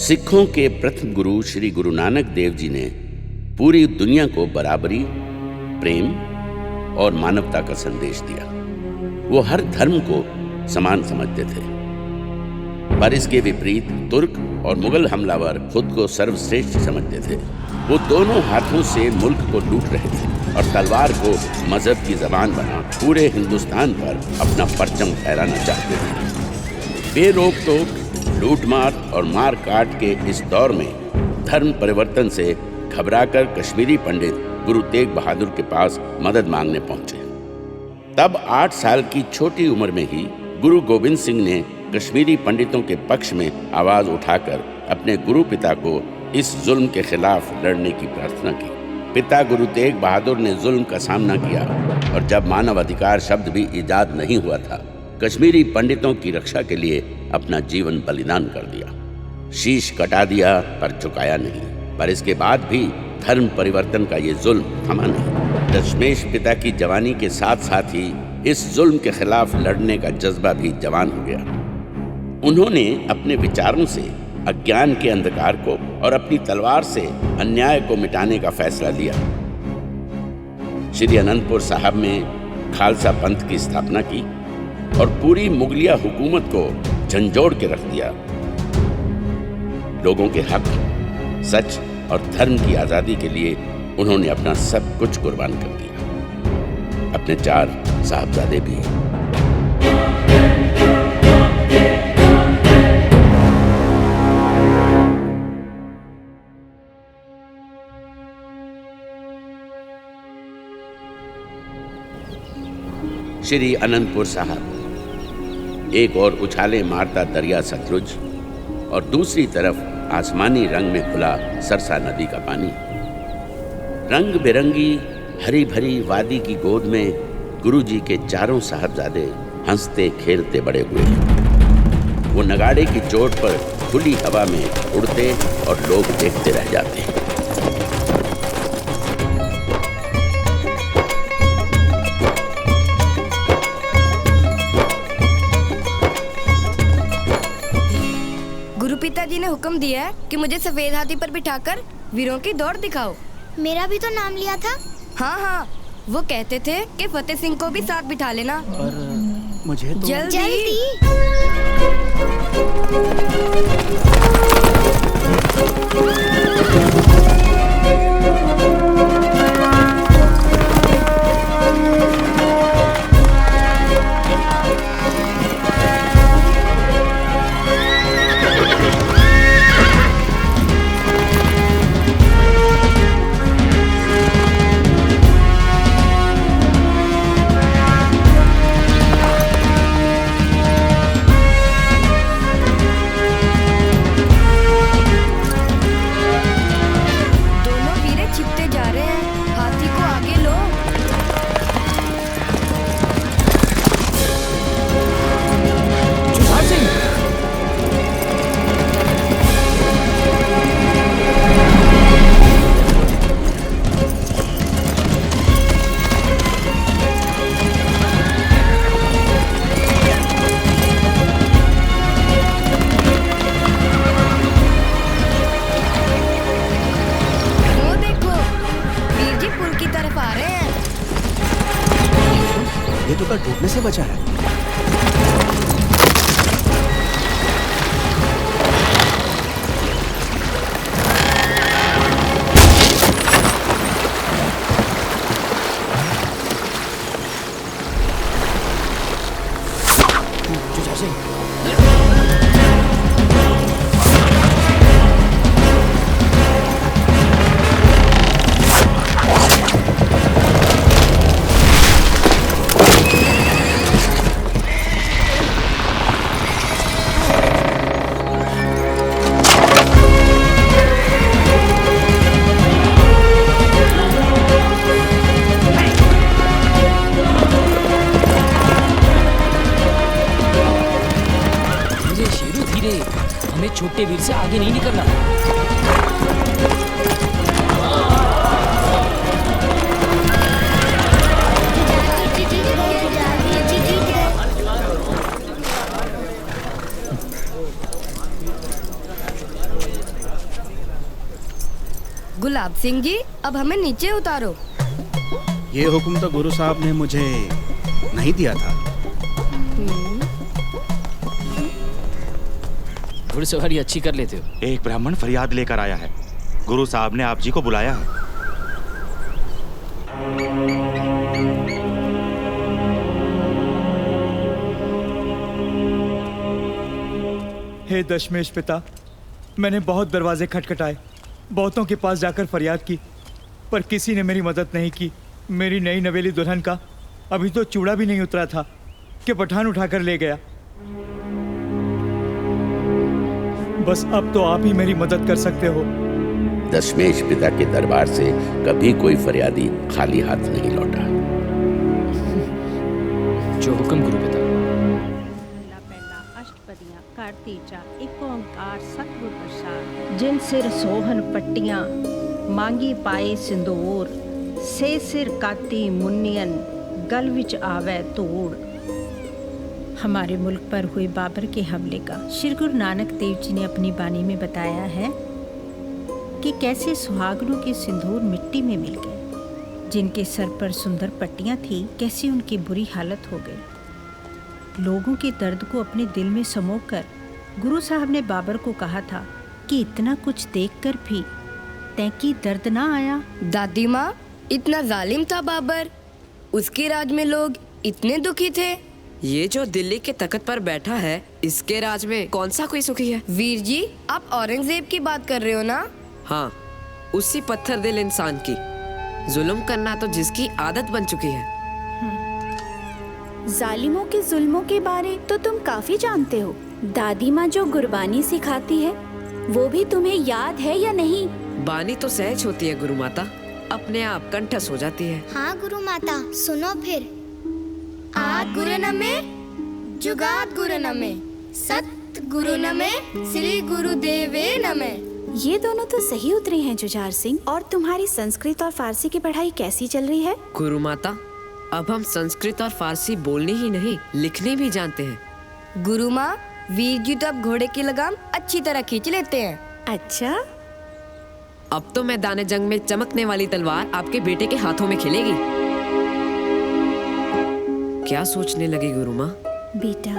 सिखों के प्रथम गुरु श्री गुरु नानक देव जी ने पूरी दुनिया को बराबरी, प्रेम और मानवता का संदेश दिया। वो हर धर्म को समान समझते थे, पर इसके विपरीत तुर्क और मुगल हमलावर खुद को सर्वश्रेष्ठ समझते थे। वो दोनों हाथों से मुल्क को लूट रहे थे और तलवार को मजहब की जबान बना पूरे हिंदुस्तान पर अपना परचम फहराना चाहते थे। बेरोक टोक, लूटमार और मार काट के इस दौर में धर्म परिवर्तन से घबराकर कश्मीरी पंडित गुरु तेग बहादुर के पास मदद मांगने पहुंचे। तब 8 साल की छोटी उम्र में ही गुरु गोविंद सिंह ने कश्मीरी पंडितों के पक्ष में आवाज उठाकर अपने गुरु पिता को इस जुल्म के खिलाफ लड़ने की प्रार्थना की। पिता गुरु तेग बहादुर ने जुल्म का सामना किया और जब मानव अधिकार शब्द भी ईजाद नहीं हुआ था, कश्मीरी पंडितों की रक्षा के लिए अपना जीवन बलिदान कर दिया। शीश कटा दिया पर झुकाया नहीं। पर इसके बाद भी धर्म परिवर्तन का ये जुल्म थमा नहीं। दशमेश पिता की जवानी के साथ साथ ही इस जुल्म के खिलाफ लड़ने का जज्बा भी जवान हो गया। उन्होंने अपने विचारों से अज्ञान के अंधकार को और अपनी तलवार से अन्याय को मिटाने का फैसला लिया। श्री अनंतपुर साहब में खालसा पंथ की स्थापना की और पूरी मुगलिया हुकूमत को झंझोड़ के रख दिया। लोगों के हक, सच और धर्म की आजादी के लिए उन्होंने अपना सब कुछ कुर्बान कर दिया, अपने 4 साहबजादे भी। श्री अनंतपुर साहब एक और उछाले मारता दरिया सतलुज और दूसरी तरफ आसमानी रंग में खुला सरसा नदी का पानी। रंग बिरंगी हरी भरी वादी की गोद में गुरुजी के 4 साहबजादे हंसते खेलते बड़े हुए। वो नगाड़े की चोट पर खुली हवा में उड़ते और लोग देखते रह जाते। पिताजी ने हुक्म दिया है कि मुझे सफेद हाथी पर बिठाकर वीरों की दौड़ दिखाओ। मेरा भी तो नाम लिया था। हाँ, वो कहते थे कि फतेह सिंह को भी साथ बिठा लेना। पर मुझे तो जल्दी। डूबने से बचा है। छोटे वीर से आगे नहीं निकलना। प्रताप सिंह जी, अब हमें नीचे उतारो। ये हुक्म तो गुरु साहब ने मुझे नहीं दिया था। घुड़सवारी अच्छी कर लेते हो। एक ब्राह्मण फरियाद लेकर आया है। गुरु साहब ने आप जी को बुलाया है। हे दशमेश पिता, मैंने बहुत दरवाजे खटखटाए, बहुतों के पास जाकर फरियाद की, पर किसी ने मेरी मदद नहीं की। मेरी नई नवेली दुल्हन का अभी तो चूड़ा भी नहीं उतरा था कि पठान उठाकर ले गया। बस अब तो आप ही मेरी मदद कर सकते हो। दशमेश पिता के दरबार से कभी कोई फरियादी खाली हाथ नहीं लौटा। जो हुक्म गुरु पिता। पहला अष्टपदियां करती चा एक ओंकार सतगुर प्रसाद। जिन सिर सोहन पट्टियां मांगी पाए सिंदूर, से सिर काती मुन्नियन गल विच आवे तोड़। हमारे मुल्क पर हुए बाबर के हमले का श्री गुरु नानक देव जी ने अपनी बानी में बताया है कि कैसे सुहागनों के सिंदूर मिट्टी में मिल गए। जिनके सर पर सुंदर पट्टियां थी, कैसी उनकी बुरी हालत हो गई। लोगों के दर्द को अपने दिल में समोकर गुरु साहब ने बाबर को कहा था कि इतना कुछ देखकर भी तैंकी दर्द ना आया। दादी माँ, इतना जालिम था बाबर? उसके राज में लोग इतने दुखी थे? ये जो दिल्ली के तख्त पर बैठा है, इसके राज में कौन सा कोई सुखी है? वीर जी, आप औरंगजेब की बात कर रहे हो ना? हाँ, उसी पत्थर दिल इंसान की। जुल्म करना तो जिसकी आदत बन चुकी है। जालिमों के जुल्मों के बारे तो तुम काफी जानते हो। दादी माँ जो गुरबानी सिखाती है, वो भी तुम्हें याद है या नहीं? बानी तो सहज होती है गुरु माता, अपने आप कंठस्थ हो जाती है। हाँ गुरु माता, सुनो फिर। आद गुरु नमे, जुगाद गुरु नमे, सत गुरु नमे, श्री गुरुदेवे नमे। ये दोनों तो सही उतरे हैं जुझार सिंह। और तुम्हारी संस्कृत और फारसी की पढ़ाई कैसी चल रही है? गुरु माता, अब हम संस्कृत और फारसी बोलने ही नहीं, लिखने भी जानते हैं। गुरु माँ, वीर जी तो अब घोड़े की लगाम अच्छी तरह खींच लेते हैं। अच्छा, अब तो मैदान जंग में चमकने वाली तलवार आपके बेटे के हाथों में खिलेगी। क्या सोचने लगी गुरु माँ? बेटा,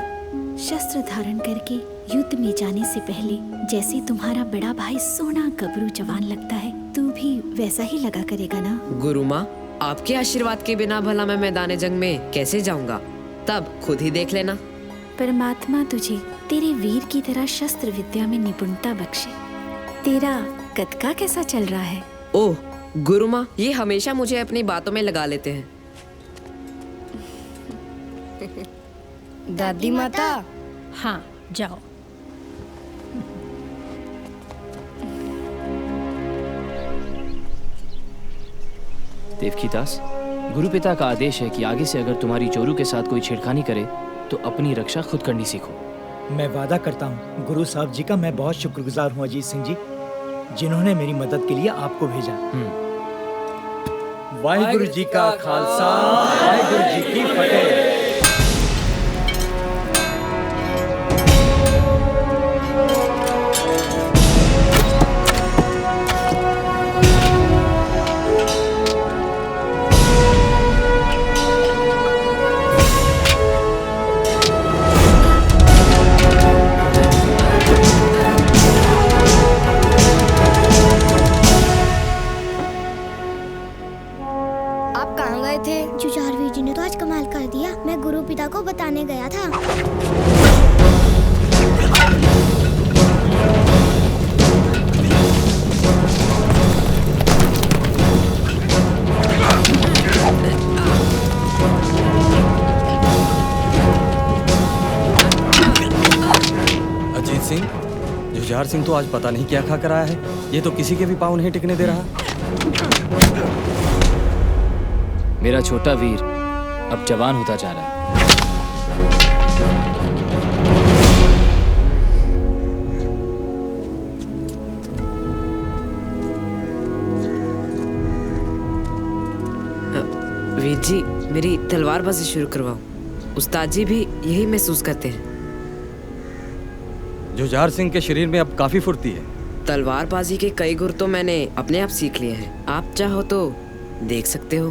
शस्त्र धारण करके युद्ध में जाने से पहले जैसे तुम्हारा बड़ा भाई सोना गबरू जवान लगता है, तू भी वैसा ही लगा करेगा ना? गुरु माँ, आपके आशीर्वाद के बिना भला मैं मैदान जंग में कैसे जाऊंगा? तब खुद ही देख लेना। परमात्मा तुझे तेरे वीर की तरह शस्त्र विद्या में निपुणता बख्शे। तेरा कदका कैसा चल रहा है? ओह गुरु माँ, ये हमेशा मुझे अपनी बातों में लगा लेते हैं। दादी माता। हाँ, जाओ। देवकीदास, गुरु पिता का आदेश है कि आगे से अगर तुम्हारी चोरू के साथ कोई छेड़खानी करे तो अपनी रक्षा खुद करनी सीखो। मैं वादा करता हूँ गुरु साहब जी का मैं बहुत शुक्रगुजार हूँ अजीत सिंह जी, जिन्होंने मेरी मदद के लिए आपको भेजा। वाहिगुरु जी का खालसा, वाहिगुरु जी की फतेह। जुझारवीर जी ने तो आज कमाल कर दिया। मैं गुरु पिता को बताने गया था। अजीत सिंह, जुझार सिंह तो आज पता नहीं क्या खा कर आया है। ये तो किसी के भी पाँव नहीं टिकने दे रहा। मेरा छोटा वीर अब जवान होता जा रहा है। वीर जी, मेरी तलवारबाजी शुरू करवाओ। उस्ताद जी भी यही महसूस करते हैं। जुझार सिंह के शरीर में अब काफी फुर्ती है। तलवारबाजी के कई गुर तो मैंने अपने आप सीख लिए हैं। आप चाहो तो देख सकते हो।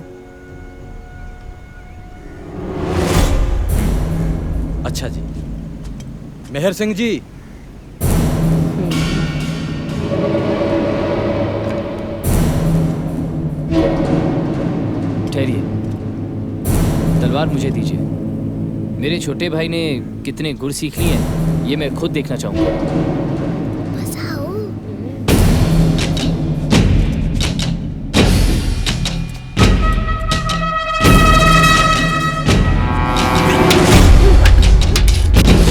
अच्छा जी। मेहर सिंह जी, ठहरिए, तलवार मुझे दीजिए। मेरे छोटे भाई ने कितने गुर सीख लिए हैं ये मैं खुद देखना चाहूंगा। बसाओ।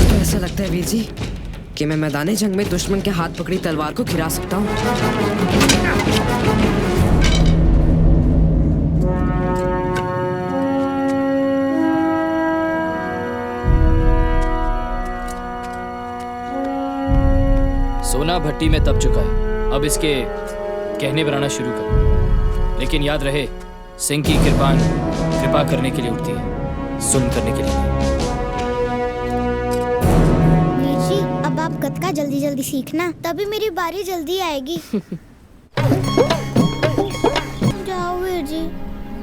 तो ऐसा लगता है वीर जी कि मैं मैदाने जंग में दुश्मन के हाथ पकड़ी तलवार को गिरा सकता हूँ। सोना भट्टी में तप चुका है, अब इसके कहने बनाना शुरू कर। लेकिन याद रहे, सिंह की कृपान कृपा करने के लिए उठती है, सुन करने के लिए नहीं। वीर जी, अब आप गतका जल्दी जल्दी सीखना, तभी मेरी बारी जल्दी आएगी। जाओ वीर जी,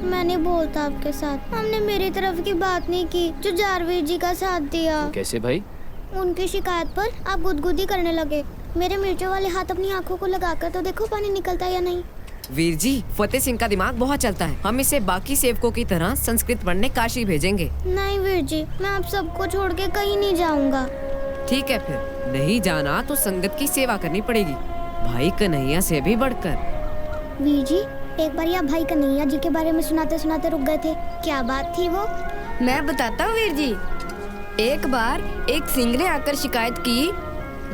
मैं नहीं बोलता आपके साथ। हमने मेरी तरफ की बात नहीं की जो जारवीर जी का साथ दिया। कैसे भाई? उनकी शिकायत पर आप गुदगुदी करने लगे। मेरे मिर्चों वाले हाथ अपनी आंखों को लगाकर तो देखो पानी निकलता है या नहीं। वीर जी, फतेह सिंह का दिमाग बहुत चलता है। हम इसे बाकी सेवकों की तरह संस्कृत पढ़ने काशी भेजेंगे। नहीं वीर जी, मैं आप सबको छोड़ के कहीं नहीं जाऊंगा। ठीक है, फिर नहीं जाना तो संगत की सेवा करनी पड़ेगी, भाई कन्हैया से भी बढ़कर। वीर जी, एक बार आप भाई कन्हैया जी के बारे में सुनाते सुनाते रुक गए थे, क्या बात थी वो? मैं बताता हूँ वीर जी। एक बार एक सिंह ने आकर शिकायत की,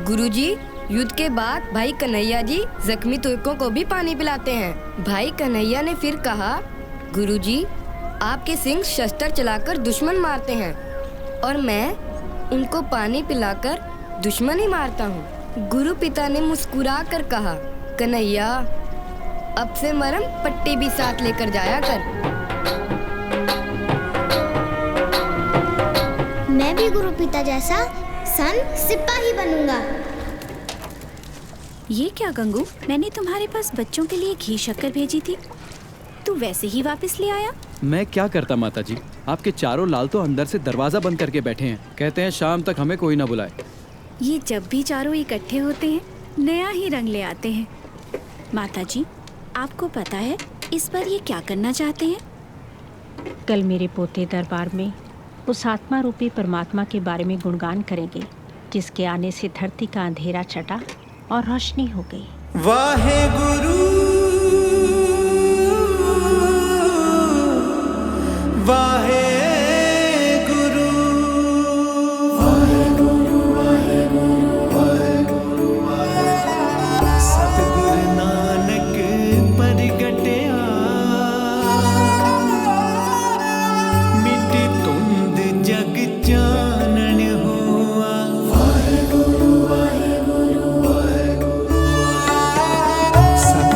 गुरुजी, युद्ध के बाद भाई कन्हैया जी जख्मी तुर्कों को भी पानी पिलाते हैं। भाई कन्हैया ने फिर कहा, गुरुजी, आपके सिंह शस्त्र चलाकर दुश्मन मारते हैं और मैं उनको पानी पिलाकर दुश्मन ही मारता हूँ। गुरु पिता ने मुस्कुरा कर कहा, कन्हैया, अब से मरम पट्टी भी साथ लेकर जाया कर। मैं भी गुरु पिता जैसा सन सिपाही बनूंगा। ये क्या गंगू, मैंने तुम्हारे पास बच्चों के लिए घी शक्कर भेजी थी, तू वैसे ही वापस ले आया? मैं क्या करता माता जी, आपके चारों लाल तो अंदर से दरवाजा बंद करके बैठे हैं। कहते हैं शाम तक हमें कोई ना बुलाए। ये जब भी चारों इकट्ठे होते हैं नया ही रंग ले आते हैं। माता जी, आपको पता है इस बार ये क्या करना चाहते हैं? कल मेरे पोते दरबार में उस आत्मा रूपी परमात्मा के बारे में गुणगान करेंगे, जिसके आने से धरती का अंधेरा छटा और रोशनी हो गई। वाहे गुरु वाहे गुरु वाहे गुरु वाहे गुरु वाहे गुरु वाहे सतगुरु नानक परगटिया मिट तुंद जग जानन हुआ। वाहे गुरु वाहे गुरु वाहे गुरु वाहे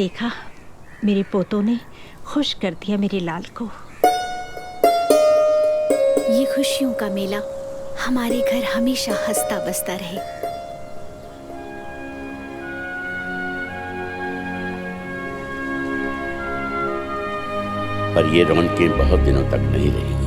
देखा, मेरे पोतों ने खुश कर दिया मेरे लाल को। ये खुशियों का मेला हमारे घर हमेशा हंसता बसता रहे। पर ये रौनकें बहुत दिनों तक नहीं रही।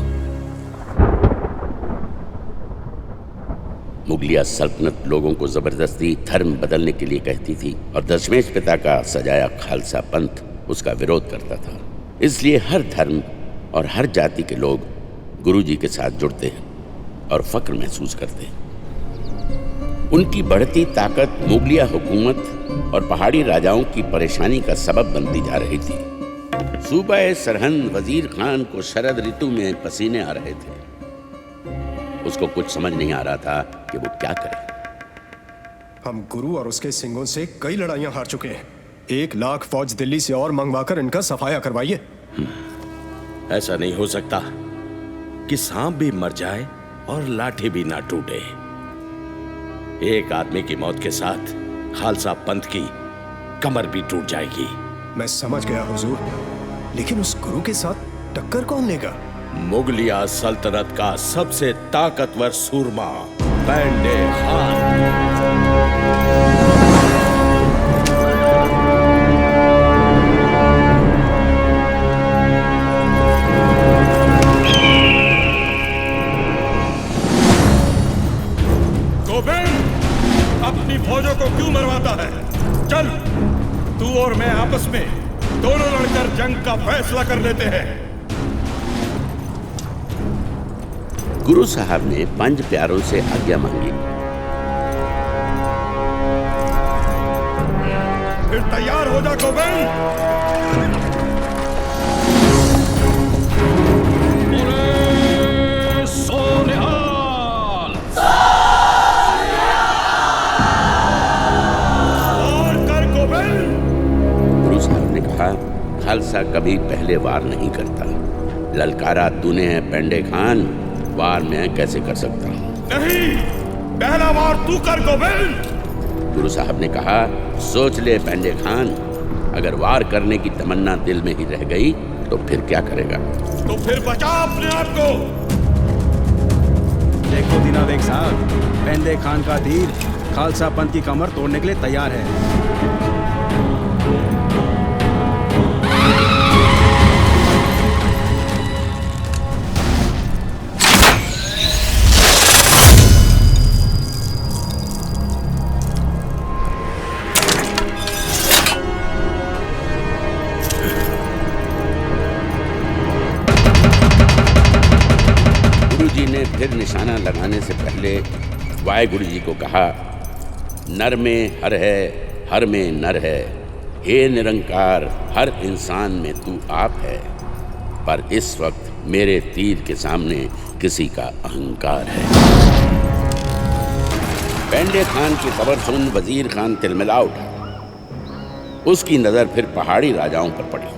मुगलिया सल्तनत लोगों को जबरदस्ती धर्म बदलने के लिए कहती थी और दशमेश पिता का सजाया खालसा पंथ उसका विरोध करता था। इसलिए हर धर्म और हर जाति के लोग गुरुजी के साथ जुड़ते हैं और फक्र महसूस करते हैं। उनकी बढ़ती ताकत मुगलिया हुकूमत और पहाड़ी राजाओं की परेशानी का सबब बनती जा रही थी। सूबा सरहंद वजीर खान को शरद ऋतु में पसीने आ रहे थे। उसको कुछ समझ नहीं आ रहा था कि वो क्या करे। हम गुरु और उसके सिंगों से कई लड़ाइयां हार चुके हैं। 1 लाख फौज दिल्ली से और मंगवाकर इनका सफाया करवाइए। ऐसा नहीं हो सकता कि सांप भी मर जाए और लाठी भी ना टूटे। एक आदमी की मौत के साथ खालसा पंथ की कमर भी टूट जाएगी। मैं समझ गया हुजूर, लेकिन उस गुरु के साथ टक्कर कौन लेगा? मुगलिया सल्तनत का सबसे ताकतवर सूरमा पेंडे खान। गोविंद, अपनी फौजों को क्यों मरवाता है? चल, तू और मैं आपस में दोनों लड़कर जंग का फैसला कर लेते हैं। गुरु साहब ने 5 प्यारों से आज्ञा मांगी। फिर तैयार हो जा गोविंद। और कर गोविंद। गुरु साहब ने कहा, खालसा कभी पहले वार नहीं करता। ललकारा तूने है पेंडे खान, वार मैं कैसे कर सकता हूँ? नहीं, पहला वार तू कर गोविंद। गुरु साहब ने कहा, सोच ले पेंडे खान, अगर वार करने की तमन्ना दिल में ही रह गई तो फिर क्या करेगा? तो फिर बचा अपने आप को। देखो दीना बेग साहब, पेंडे खान का तीर खालसा पंथ की कमर तोड़ने के लिए तैयार है। फिर निशाना लगाने से पहले वाहेगुरु जी को कहा, नर में हर है, हर में नर है। हे निरंकार, हर इंसान में तू आप है, पर इस वक्त मेरे तीर के सामने किसी का अहंकार है। पेंडे खान की खबर सुन वजीर खान तिलमिला उठा। उसकी नजर फिर पहाड़ी राजाओं पर पड़ी।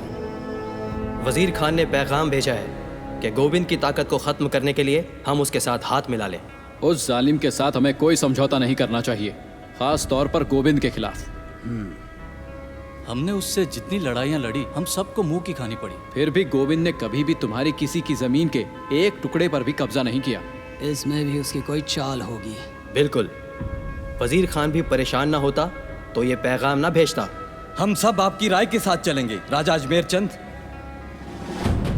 वजीर खान ने पैगाम भेजा है कि गोविंद की ताकत को खत्म करने के लिए हम उसके साथ हाथ मिला लें। उस जालिम के साथ हमें कोई समझौता नहीं करना चाहिए, खास तौर पर गोविंद के खिलाफ। हमने उससे जितनी लड़ाइयाँ लड़ी, हम सबको मुंह की खानी पड़ी। फिर भी गोविंद ने कभी भी तुम्हारी किसी की जमीन के एक टुकड़े पर भी कब्जा नहीं किया। इसमें भी उसकी कोई चाल होगी। बिल्कुल, वजीर खान भी परेशान ना होता तो ये पैगाम ना भेजता। हम सब आपकी राय के साथ चलेंगे राजा अजमेर चंद।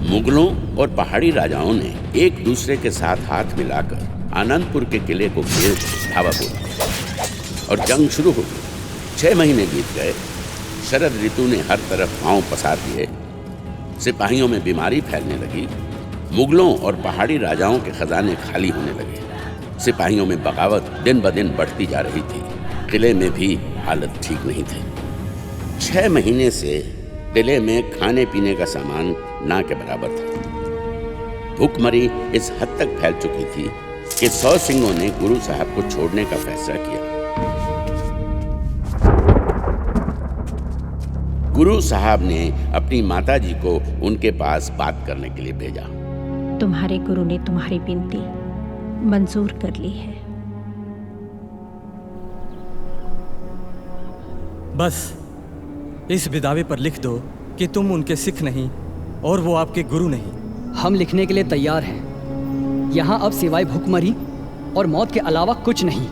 मुगलों और पहाड़ी राजाओं ने एक दूसरे के साथ हाथ मिलाकर आनंदपुर के किले को घेर धावा बोल दिया और जंग शुरू हो गई। 6 महीने बीत गए। शरद ऋतु ने हर तरफ पांव पसार दिए। सिपाहियों में बीमारी फैलने लगी। मुगलों और पहाड़ी राजाओं के खजाने खाली होने लगे। सिपाहियों में बगावत दिन ब दिन बढ़ती जा रही थी। किले में भी हालत ठीक नहीं थी। 6 महीने से किले में खाने पीने का सामान ना के बराबर था। भूखमरी इस हद तक फैल चुकी थी कि 100 सिंहों ने गुरु साहब को छोड़ने का फैसला किया। गुरु साहब ने अपनी माताजी को उनके पास बात करने के लिए भेजा। तुम्हारे गुरु ने तुम्हारी विनती मंजूर कर ली है। बस इस बिदावे पर लिख दो कि तुम उनके सिख नहीं और वो आपके गुरु नहीं। हम लिखने के लिए तैयार हैं। यहाँ अब सिवाय भूखमरी और मौत के अलावा कुछ नहीं।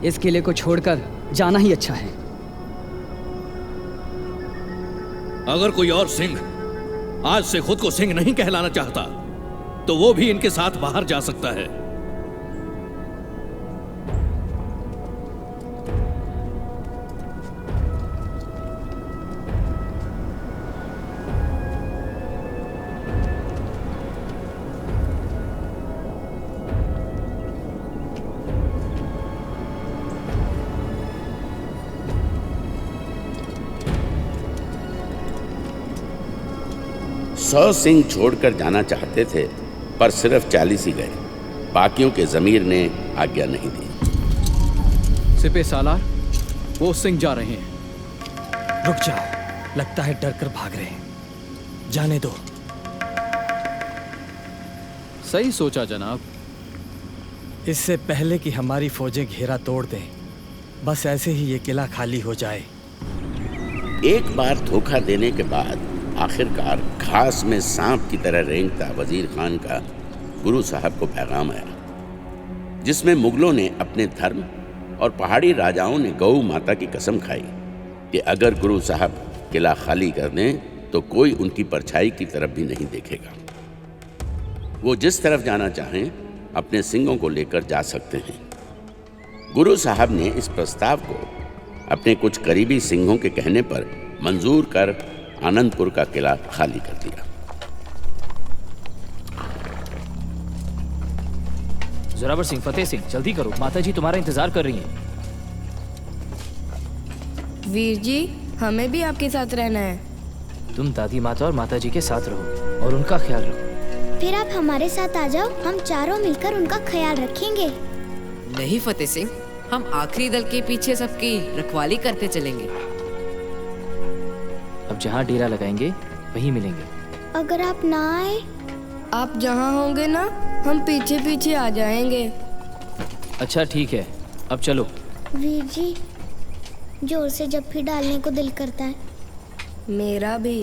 इस किले को छोड़कर जाना ही अच्छा है। अगर कोई और सिंह आज से खुद को सिंह नहीं कहलाना चाहता तो वो भी इनके साथ बाहर जा सकता है। सौ सिंह छोड़कर जाना चाहते थे पर सिर्फ 40 ही गए। बाकियों के जमीर ने आज्ञा नहीं दी। सिपे सालार, वो सिंह जा रहे हैं। रुक जाओ, लगता है डर कर भाग रहे हैं। जाने दो। सही सोचा जनाब। इससे पहले कि हमारी फौजें घेरा तोड़ दें, बस ऐसे ही ये किला खाली हो जाए। एक बार धोखा देने के बाद आखिरकार घास में सांप की तरह रेंगता वजीर खान का गुरु साहब को पैगाम आया, जिसमें मुगलों ने अपने धर्म और पहाड़ी राजाओं ने गौ माता की कसम खाई कि अगर गुरु साहब किला खाली कर दें तो कोई उनकी परछाई की तरफ भी नहीं देखेगा। वो जिस तरफ जाना चाहें अपने सिंहों को लेकर जा सकते हैं। गुरु साहब ने इस प्रस्ताव को अपने कुछ करीबी सिंहों के कहने पर मंजूर कर आनंदपुर का किला खाली कर दिया। जोरावर सिंह, फतेह सिंह, जल्दी करो, माता जी तुम्हारा इंतजार कर रही हैं। वीर जी, हमें भी आपके साथ रहना है। तुम दादी माता और माता जी के साथ रहो और उनका ख्याल रखो। फिर आप हमारे साथ आ जाओ, हम चारों मिलकर उनका ख्याल रखेंगे। नहीं फतेह सिंह, हम आखिरी दल के पीछे सबकी रखवाली करते चलेंगे। अब जहाँ डेरा लगाएंगे वहीं मिलेंगे। अगर आप ना आए? आप जहाँ होंगे ना, हम पीछे पीछे आ जाएंगे। अच्छा ठीक है, अब चलो। वीर जी, जोर से जप्फी डालने को दिल करता है। मेरा भी।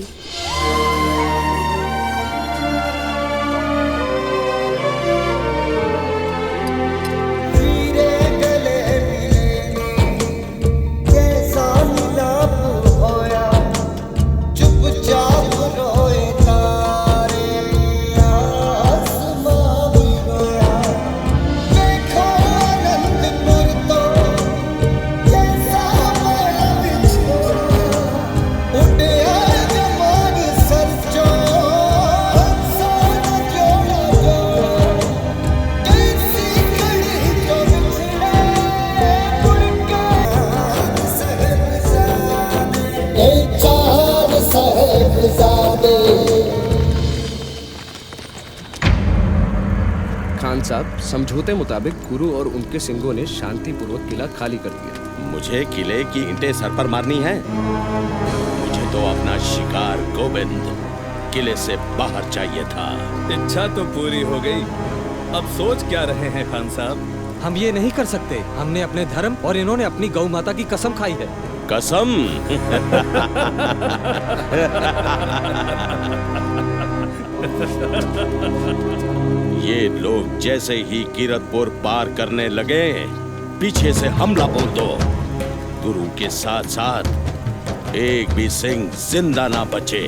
खान साहब, समझौते मुताबिक गुरु और उनके सिंहों ने शांतिपूर्वक किला खाली कर दिया। मुझे किले की ईंटें सर पर मारनी है। मुझे तो अपना शिकार गोविंद किले से बाहर चाहिए था। इच्छा तो पूरी हो गई, अब सोच क्या रहे हैं खान साहब? हम ये नहीं कर सकते। हमने अपने धर्म और इन्होंने अपनी गौ माता की कसम खाई है। कसम? ये लोग जैसे ही कीरतपुर पार करने लगे, पीछे से हमला बोल दो। गुरु के साथ साथ एक भी सिंह जिंदा ना बचे।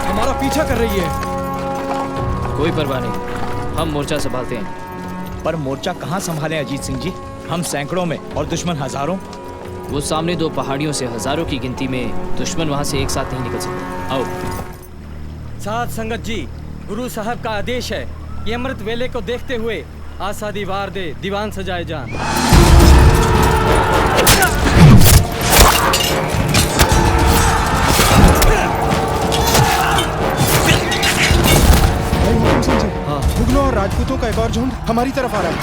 हमारा पीछा कर रही है। कोई परवाह नहीं, हम मोर्चा संभालते हैं। पर मोर्चा कहाँ संभालें अजीत सिंह जी? हम सैकड़ों में और दुश्मन हजारों। वो सामने दो पहाड़ियों से हजारों की गिनती में दुश्मन वहां से एक साथ नहीं निकल सकते। आओ। साथ संगत जी, गुरु साहब का आदेश है कि अमृत वेले को देखते हुए आशा दीवार दे दीवान सजाए जान। मुगलों और राजपूतों का एक और झुंड हमारी तरफ आ रहा है।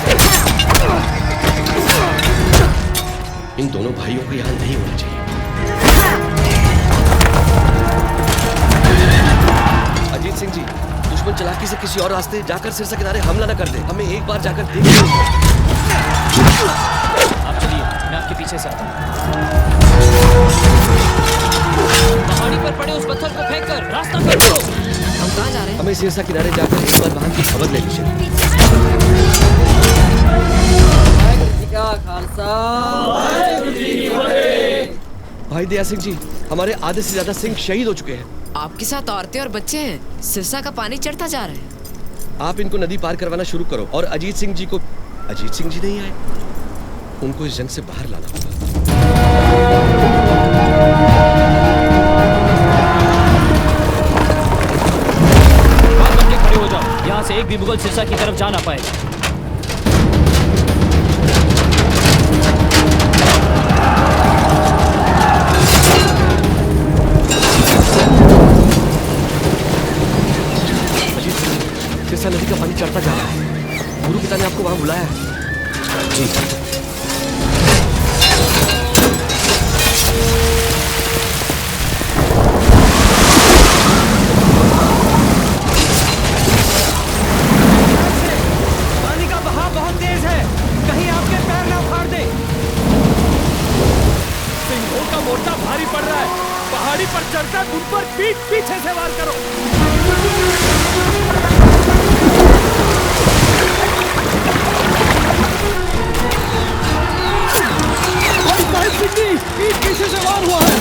इन दोनों भाइयों को यहाँ नहीं होना चाहिए। अजीत सिंह जी, दुश्मन चालाकी से किसी और रास्ते जाकर सिरसा किनारे हमला न कर दे। हमें एक बार जाकर देख लें। आप चलिए, मैं आपके पीछे से आता हूँ। पहाड़ी पर पड़े उस पत्थर को फेंक कर रास्ता कर दो। हम कहाँ जा रहे हैं? हमें सिरसा किनारे जाकर एक बार वहां की खबर ले लीजिए। भाई दया सिंह जी, हमारे आधे से ज्यादा सिंह शहीद हो चुके हैं। आपके साथ औरतें और बच्चे हैं। सिरसा का पानी चढ़ता जा रहा है। आप इनको नदी पार करवाना शुरू करो और अजीत सिंह जी को। अजीत सिंह जी नहीं आए, उनको इस जंग से बाहर लाना होगा। खड़े हो जाओ, यहाँ से एक भी मुगल सिरसा की तरफ जा ना पाए। सिरसा नदी का पानी चढ़ता जा रहा है। गुरु पिता ने आपको वहां बुलाया है। जी। पानी का बहाव बहुत तेज है, कहीं आपके पैर ना उखाड़ दे। सिंहों का मोर्चा भारी पड़ रहा है। पहाड़ी पर चढ़कर उन पर पीछे से वार करो। पीछे से वार हुआ है।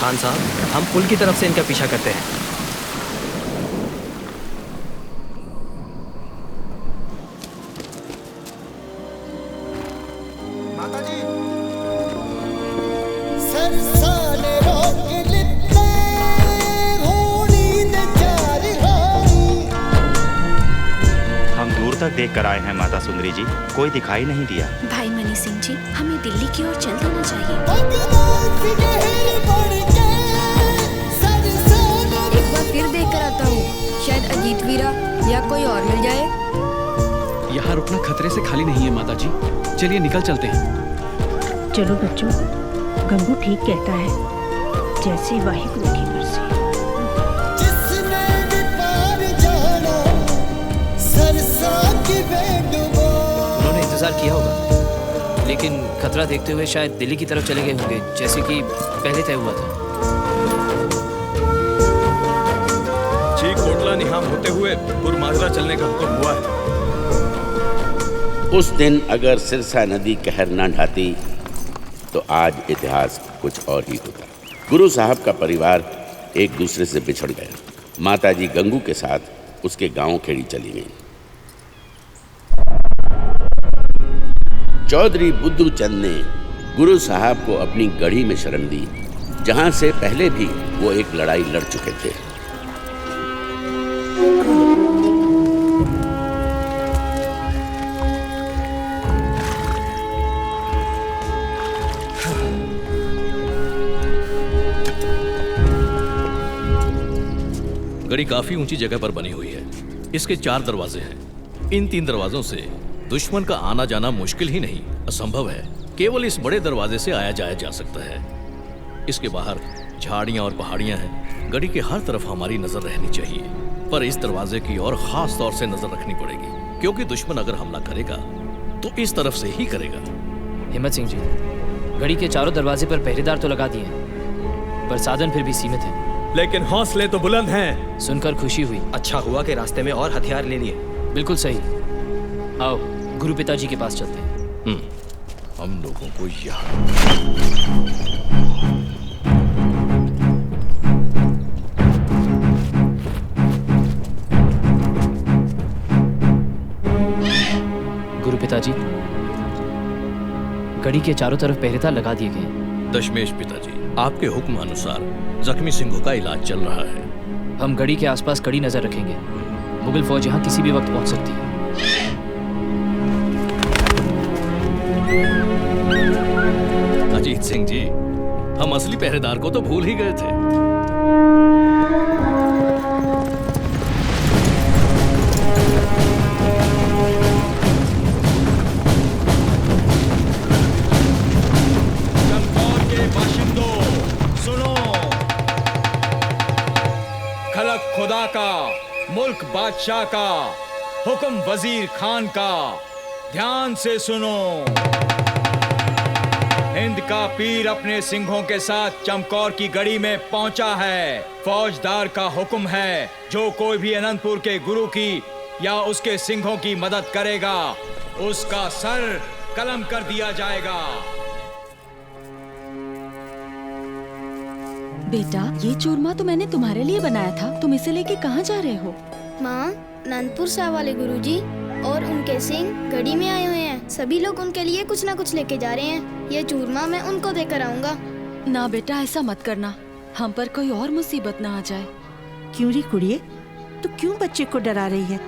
खान साहब, हम पुल की तरफ से इनका पीछा करते हैं। हम दूर तक देख कर आए हैं माता सुंदरी जी, कोई दिखाई नहीं दिया। भाई मनी सिंह जी, हमें दिल्ली की ओर चल देना चाहिए। एक बार फिर देख कर आता हूँ, शायद अजीत वीरा या कोई और मिल जाए। यहाँ रुकना खतरे से खाली नहीं है माता जी, चलिए निकल चलते हैं। चलो बच्चों, गंगू ठीक कहता है, जैसे वाहिगुरु की मर्जी। उन्होंने इंतजार किया होगा, लेकिन खतरा देखते हुए शायद दिल्ली की तरफ चले गए होंगे, जैसे कि पहले तय हुआ था। जी, कोटला निहाम होते हुए पुरमाजरा चलने का हुक्म हुआ है। उस दिन अगर सिरसा नदी कहर न ढाती तो आज इतिहास कुछ और ही होता। गुरु साहब का परिवार एक दूसरे से बिछड़ गया। माताजी गंगू के साथ उसके गांव खेड़ी चली गई। चौधरी बुद्धू चंद ने गुरु साहब को अपनी गढ़ी में शरण दी, जहां से पहले भी वो एक लड़ाई लड़ चुके थे। गढ़ी काफी ऊंची जगह पर बनी हुई है। इसके 4 दरवाजे हैं। इन 3 दरवाजों से दुश्मन का आना जाना मुश्किल ही नहीं, असंभव है। केवल इस बड़े दरवाजे से आया जाया जा सकता है। इसके बाहर झाड़ियां और पहाड़ियां हैं। गढ़ी के हर तरफ हमारी नजर रहनी चाहिए। पर इस दरवाजे की ओर खास तौर से नजर रखनी पड़ेगी, क्योंकि दुश्मन अगर हमला करेगा तो इस तरफ से ही करेगा। हिम्मत सिंह जी, गढ़ी के चारों दरवाजे पर पहरेदार तो लगा दिए हैं, पर साधन फिर भी सीमित है। लेकिन हौसले तो बुलंद हैं। सुनकर खुशी हुई। अच्छा हुआ कि रास्ते में और हथियार ले लिए। बिल्कुल सही। आओ गुरु पिताजी के पास चलते हैं। हम लोगों को यहाँ गुरु पिताजी, गढ़ी के चारों तरफ पहरेदार लगा दिए गए हैं। दशमेश पिताजी, आपके हुक्म अनुसार जख्मी सिंहों का इलाज चल रहा है। हम गढ़ी के आसपास कड़ी नजर रखेंगे। मुगल फौज यहाँ किसी भी वक्त पहुंच सकती है। अजीत सिंह जी, हम असली पहरेदार को तो भूल ही गए थे। चमकौर के बाशिंदों, सुनो। खलक खुदा का, मुल्क बादशाह का, हुक्म वजीर खान का, ध्यान से सुनो। हिंद का पीर अपने सिंहों के साथ चमकौर की गढ़ी में पहुंचा है। फौजदार का हुक्म है, जो कोई भी अनंतपुर के गुरु की या उसके सिंहों की मदद करेगा, उसका सर कलम कर दिया जाएगा। बेटा, ये चूरमा तो मैंने तुम्हारे लिए बनाया था। तुम इसे लेके कहाँ जा रहे हो? माँ, अनंतपुर साहब वाले गुरुजी और उनके सिंह गढ़ी में आए हुए हैं। सभी लोग उनके लिए कुछ ना कुछ लेके जा रहे हैं। ये चूरमा मैं उनको देकर आऊंगा। ना बेटा, ऐसा मत करना, हम पर कोई और मुसीबत ना आ जाए। क्यों री कुड़िए, तू क्यों बच्चे को डरा रही है?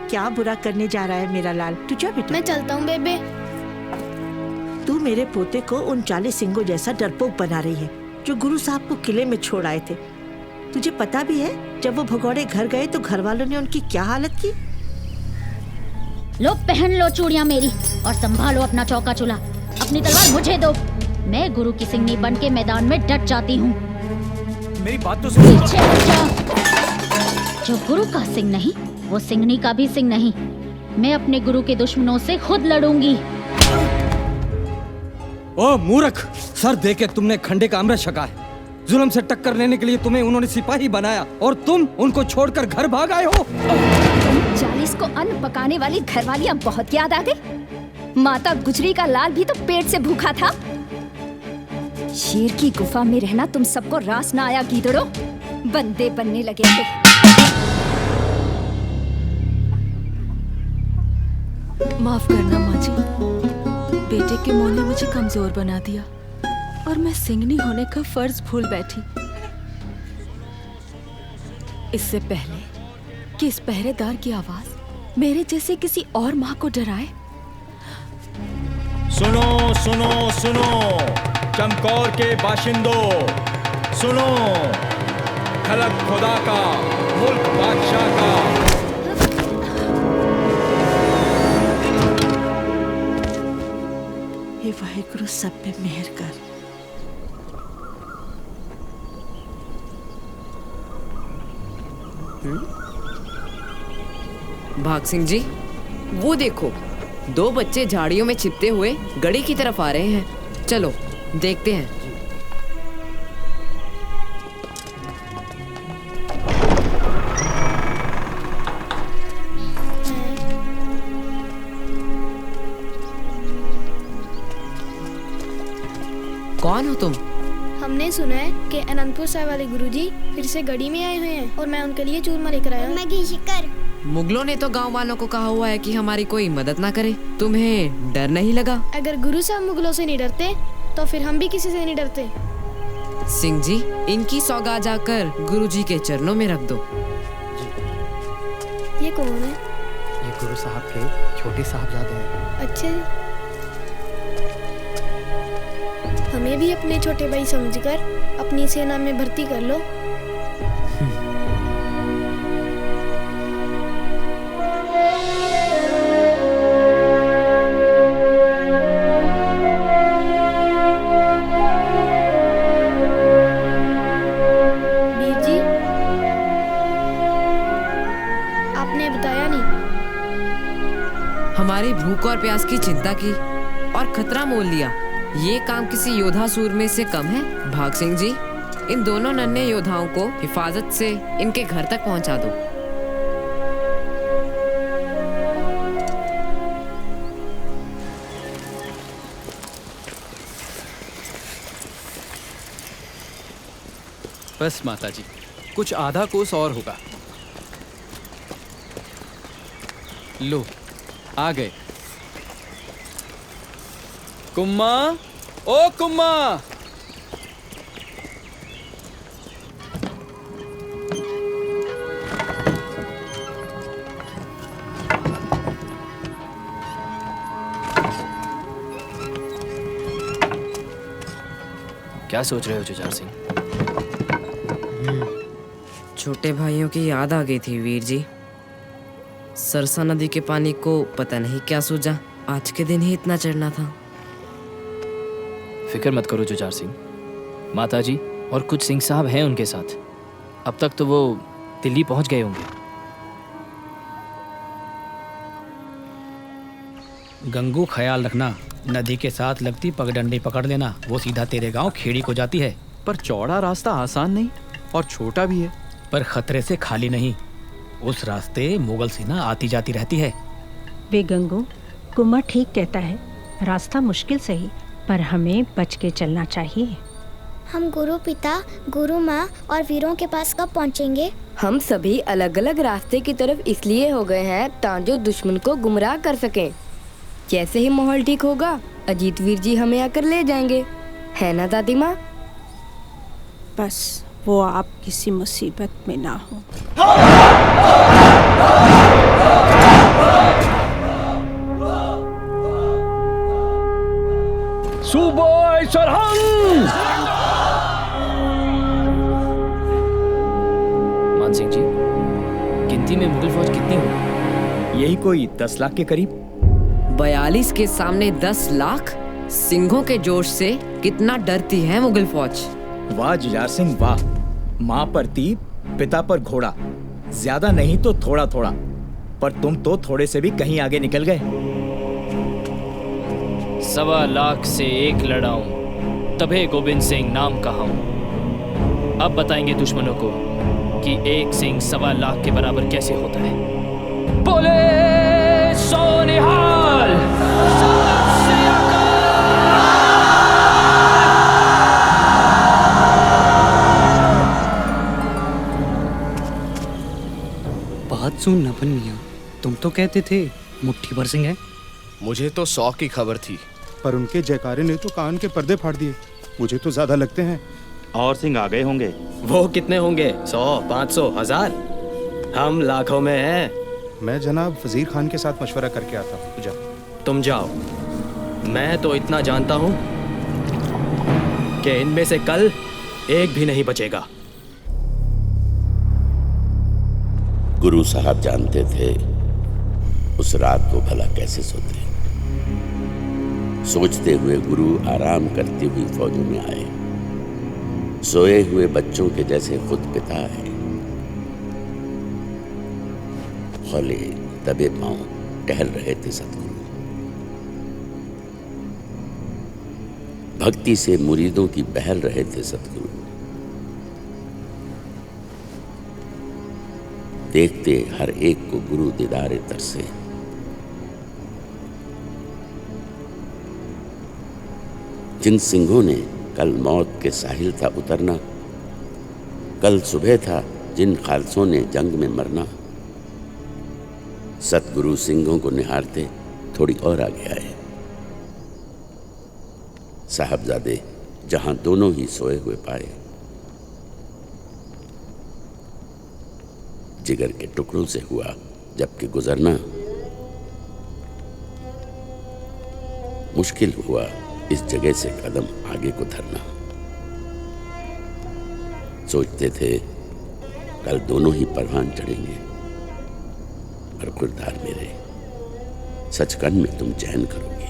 क्या बुरा करने जा रहा है मेरा लाल? तू जा बेटा। मैं चलता हूँ बेबे। तू मेरे पोते को उन 40 सिंगों जैसा डरपोक बना रही है, जो गुरु साहब को किले में छोड़ आए थे। तुझे पता भी है, जब वो भगौड़े घर गए तो घर वालों ने उनकी क्या हालत की? लो पहन लो चूड़ियाँ मेरी और संभालो अपना चौका चूल्हा। अपनी तलवार मुझे दो। मैं गुरु की सिंगनी बन के मैदान में डट जाती हूँ। मेरी बात तो सुनो। पीछे हट जा। जो गुरु का सिंह नहीं, वो सिंगनी का भी सिंह नहीं। मैं अपने गुरु के दुश्मनों से खुद लड़ूंगी। ओ मूर्ख, सर दे के तुमने खंडे का अमृत छका है। जुल्म से टक्कर लेने के लिए तुम्हें उन्होंने सिपाही बनाया और तुम उनको छोड़कर घर भाग आए हो। 40 को अन्न पकाने वाली घरवालियां बहुत याद आ गई। माता गुजरी का लाल भी तो पेट से भूखा था। शेर की गुफा में रहना तुम सबको रास ना आया गीदड़ो। बंदे बनने लगे थे। माफ करना माँ जी, बेटे के मोह ने मुझे कमजोर बना दिया और मैं सिंगनी होने का फर्ज भूल बैठी। इससे पहले कि इस पहरेदार की आवाज मेरे जैसे किसी और माँ को डराए। सुनो सुनो सुनो, चमकौर के बाशिंदों, सुनो। खलक खुदा का, मुल्क बादशाह का। हे वाहिगुरु, सब पे मेहर कर। भाग सिंह जी, वो देखो, 2 बच्चे झाड़ियों में छिपते हुए गढ़ी की तरफ आ रहे हैं। चलो देखते हैं। कौन हो तुम? हमने सुना है कि अनंतपुर साहब वाले गुरुजी फिर से गढ़ी में आए हुए हैं और मैं उनके लिए चूरमा लेकर आया हूँ। मैं घी शिकर। मुगलों ने तो गांव वालों को कहा हुआ है कि हमारी कोई मदद ना करे। तुम्हें डर नहीं लगा? अगर गुरु साहब मुगलों से नहीं डरते तो फिर हम भी किसी से नहीं डरते। सिंह जी, इनकी सौगात जाकर गुरुजी के चरणों में रख दो। ये कौन है? ये गुरु साहब के छोटे साहबजादे हैं। अच्छा, हमें भी अपने छोटे भाई समझकर अपनी सेना में भर्ती कर लो। हमारी भूख और प्यास की चिंता की और खतरा मोल लिया। ये काम किसी योद्धा सूरमे से कम है? भाग सिंह जी, इन दोनों नन्हे योद्धाओं को हिफाजत से इनके घर तक पहुंचा दो। बस माता जी, कुछ आधा कोस और होगा। लो, आ गए। कुम्मा, ओ कुम्मा! क्या सोच रहे हो जुझार सिंह? छोटे भाइयों की याद आ गई थी वीर जी। सरसा नदी के पानी को पता नहीं क्या सूझा, आज के दिन ही इतना चढ़ना था। फिक्र मत करो जुझार सिंह, माता जी और कुछ सिंह साहब हैं उनके साथ। अब तक तो वो दिल्ली पहुंच गए होंगे। गंगू, ख्याल रखना, नदी के साथ लगती पगडंडी पकड़ लेना, वो सीधा तेरे गांव खेड़ी को जाती है। पर चौड़ा रास्ता आसान नहीं और छोटा भी है। पर खतरे से खाली नहीं, उस रास्ते मुगल सेना आती जाती रहती है। वे गंगू, कुमार ठीक कहता है, रास्ता मुश्किल सही पर हमें बच के चलना चाहिए। हम गुरु पिता, गुरु माँ और वीरों के पास कब पहुँचेंगे? हम सभी अलग अलग रास्ते की तरफ इसलिए हो गए हैं ताकि दुश्मन को गुमराह कर सकें। जैसे ही माहौल ठीक होगा, अजीत वीर जी हमें आकर ले जाएंगे, है ना दादी माँ? बस वो आप किसी मुसीबत में ना हो। सुबह सरहंग! मान सिंह जी, गिनती में मुगल फौज कितनी होगी? यही कोई 10 लाख के करीब। 42 के सामने 10 लाख? सिंहों के जोश से कितना डरती है मुगल फौज। वाह जुझार सिंह वाह, माँ पर तीर, पिता पर घोड़ा, ज्यादा नहीं तो थोड़ा थोड़ा, पर तुम तो थोड़े से भी कहीं आगे निकल गए। 1.25 लाख से 1 लड़ाऊं, तबे गोविंद सिंह नाम कहाऊं। अब बताएंगे दुश्मनों को कि एक सिंह 1.25 लाख के बराबर कैसे होता है। बोले सोनिहाल! बात सुन नपन मियां, तुम तो कहते थे मुट्ठी भर सिंह है। मुझे तो 100 की खबर थी, पर उनके जयकारे ने तो कान के पर्दे फाड़ दिए। मुझे तो ज्यादा लगते हैं। और सिंह आ गए होंगे। वो कितने होंगे? 100, 500, 1000? हम लाखों में हैं। मैं जनाब वजीर खान के साथ मशवरा करके आता हूँ। जा। तुम जाओ, मैं तो इतना जानता हूँ कि इनमें से कल एक भी नहीं बचेगा। गुरु साहब जानते थे उस रात को भला कैसे सोते। सोचते हुए गुरु आराम करती हुई फौजों में आए, सोए हुए बच्चों के जैसे खुद पिता आए। हौले दबे पांव टहल रहे थे सतगुरु। भक्ति से मुरीदों की बहल रहे थे सतगुरु। देखते हर एक को गुरु दीदारे तरसे। जिन सिंहों ने कल मौत के साहिल था उतरना, कल सुबह था जिन खालसों ने जंग में मरना, सतगुरु सिंहों को निहारते थोड़ी और आगे आए। साहबजादे जहां दोनों ही सोए हुए पाए, जिगर के टुकड़ों से हुआ जबकि गुजरना मुश्किल हुआ, इस जगह से कदम आगे को धरना। सोचते थे कल दोनों ही परवान चढ़ेंगे, पर खुरदार मेरे सचखंड में तुम चैन करोगे।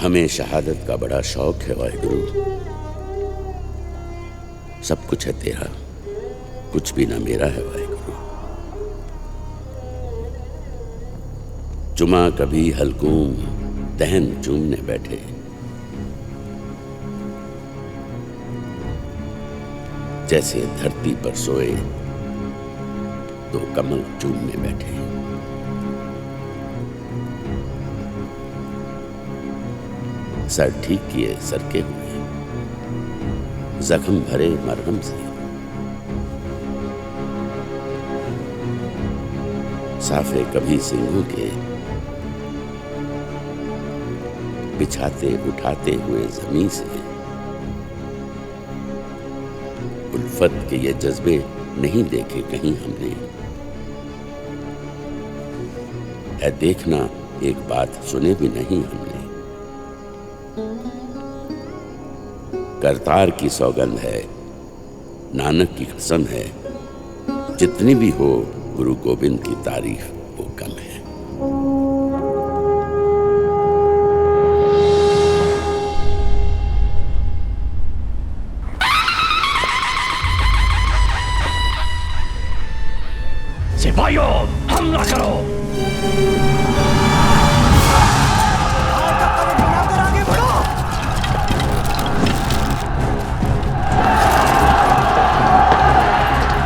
हमें शहादत का बड़ा शौक है, वाहिगुरु। सब कुछ है तेरा, पर तुझसे आगे कुछ नहीं। कुछ भी ना मेरा है वाहेगुरु। चुमा कभी हलकूम तहन चूमने बैठे, जैसे धरती पर सोए तो कमल चूमने बैठे। सर ठीक किए सरके हुए, जख्म भरे मरहम से, साफे कभी सिंहों के, बिछाते उठाते हुए जमीन से। उल्फत के ये जज्बे नहीं देखे कहीं हमने। ऐ देखना एक बात सुने भी नहीं हमने। करतार की सौगंध है, नानक की कसम है, जितनी भी हो गुरु गोविंद की तारीफ वो कम है। सिपाहियों, हमला करो। आगे बढ़ो।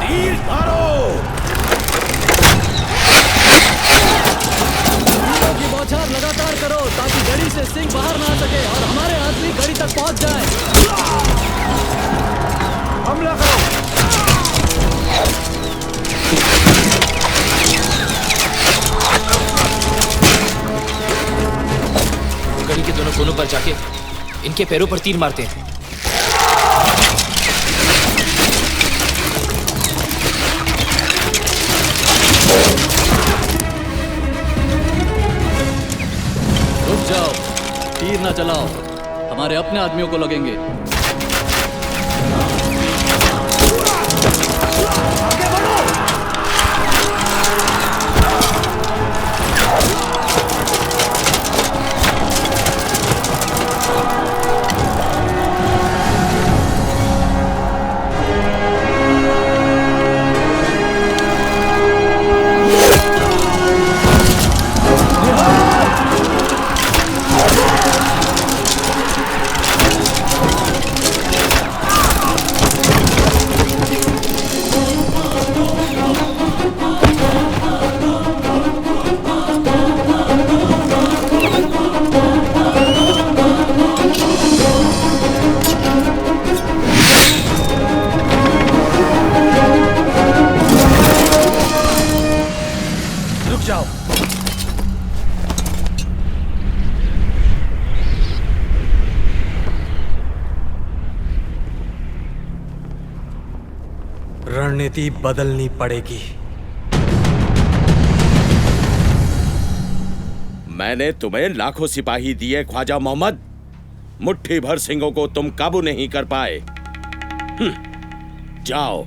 तीर मारो। तीरों की बौछार लगातार करो ताकि गड़ी से सिंह बाहर ना आ सके और हमारे आदमी गड़ी तक पहुंच जाए। हमला करो। गड़ी के दोनों कोनों पर जाके इनके पैरों पर तीर मारते हैं। रुक जाओ, तीर ना चलाओ, हमारे अपने आदमियों को लगेंगे। रणनीति बदलनी पड़ेगी। मैंने तुम्हें लाखों सिपाही दिए ख्वाजा मोहम्मद, मुट्ठी भर सिंहों को तुम काबू नहीं कर पाए। जाओ,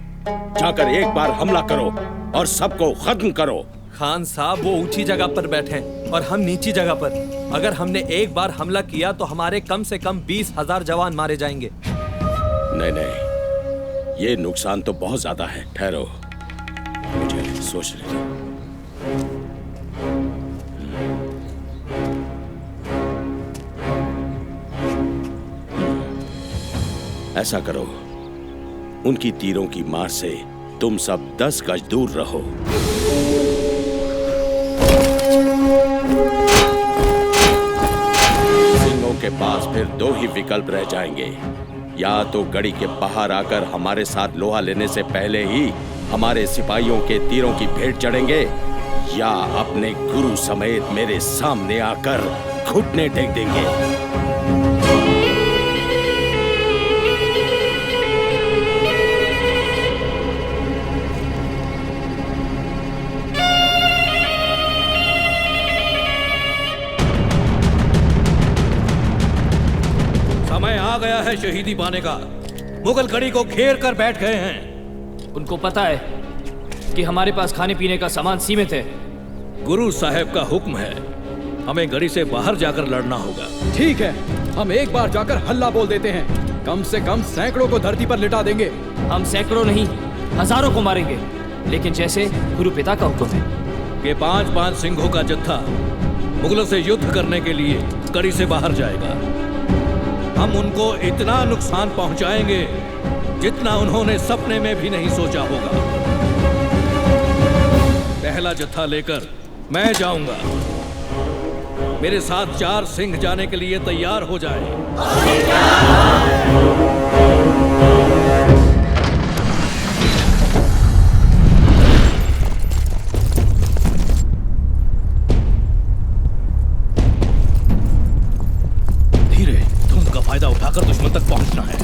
जाकर एक बार हमला करो और सबको खत्म करो। खान साहब वो ऊंची जगह पर बैठे और हम नीची जगह पर। अगर हमने एक बार हमला किया तो हमारे कम से कम 20,000 जवान मारे जाएंगे। नहीं नहीं, ये नुकसान तो बहुत ज्यादा है। ठहरो, मुझे सोचने दो। ऐसा करो, उनकी तीरों की मार से तुम सब 10 गज दूर रहो। सिंहों के पास फिर 2 ही विकल्प रह जाएंगे। या तो गड़ी के बाहर आकर हमारे साथ लोहा लेने से पहले ही हमारे सिपाहियों के तीरों की भेंट चढ़ेंगे, या अपने गुरु समेत मेरे सामने आकर घुटने टेक देंगे। समय आ गया है शहीदी पाने का। मुगल गड़ी को घेर कर बैठ गए हैं। उनको पता है कि हमारे पास खाने पीने का सामान सीमित है। गुरु साहब का हुक्म है, हमें गड़ी से बाहर जाकर लड़ना होगा। ठीक है, हम एक बार जाकर हल्ला बोल देते हैं। कम से कम सैकड़ों को धरती पर लिटा देंगे। हम सैकड़ों नहीं, हजारों को मारेंगे, लेकिन जैसे गुरु पिता का हुक्म है कि 5-5 सिंहों का जत्था मुगलों से युद्ध करने के लिए कड़ी से बाहर जाएगा। हम उनको इतना नुकसान पहुंचाएंगे जितना उन्होंने सपने में भी नहीं सोचा होगा। पहला जत्था लेकर मैं जाऊंगा। मेरे साथ 4 सिंह जाने के लिए तैयार हो जाए। धीरे, धुंध का फायदा उठाकर दुश्मन तक पहुंचना है।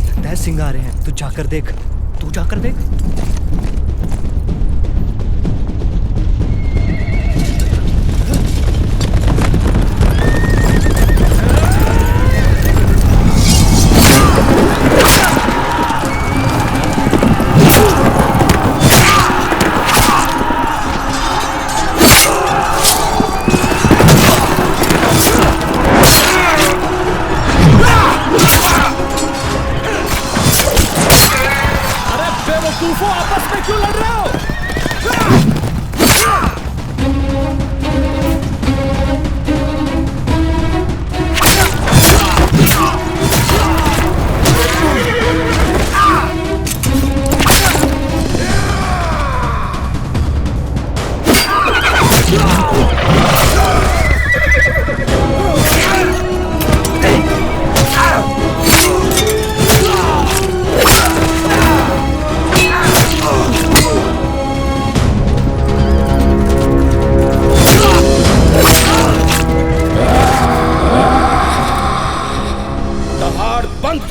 लगता है सिंह आ रहे हैं। तू जाकर देख। आपस में क्यों लड़ रहे हो?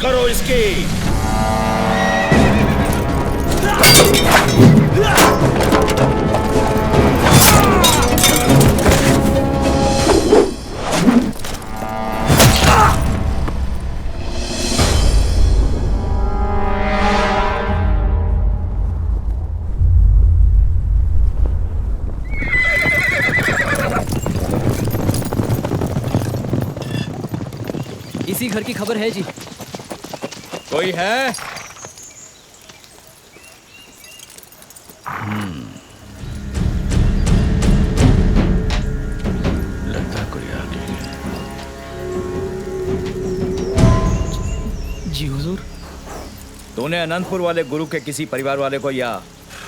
करो इसकी। इसी घर की खबर है जी। कोई है? लगता कोई आ गया। जी हुजूर। तूने अनंतपुर वाले गुरु के किसी परिवार वाले को या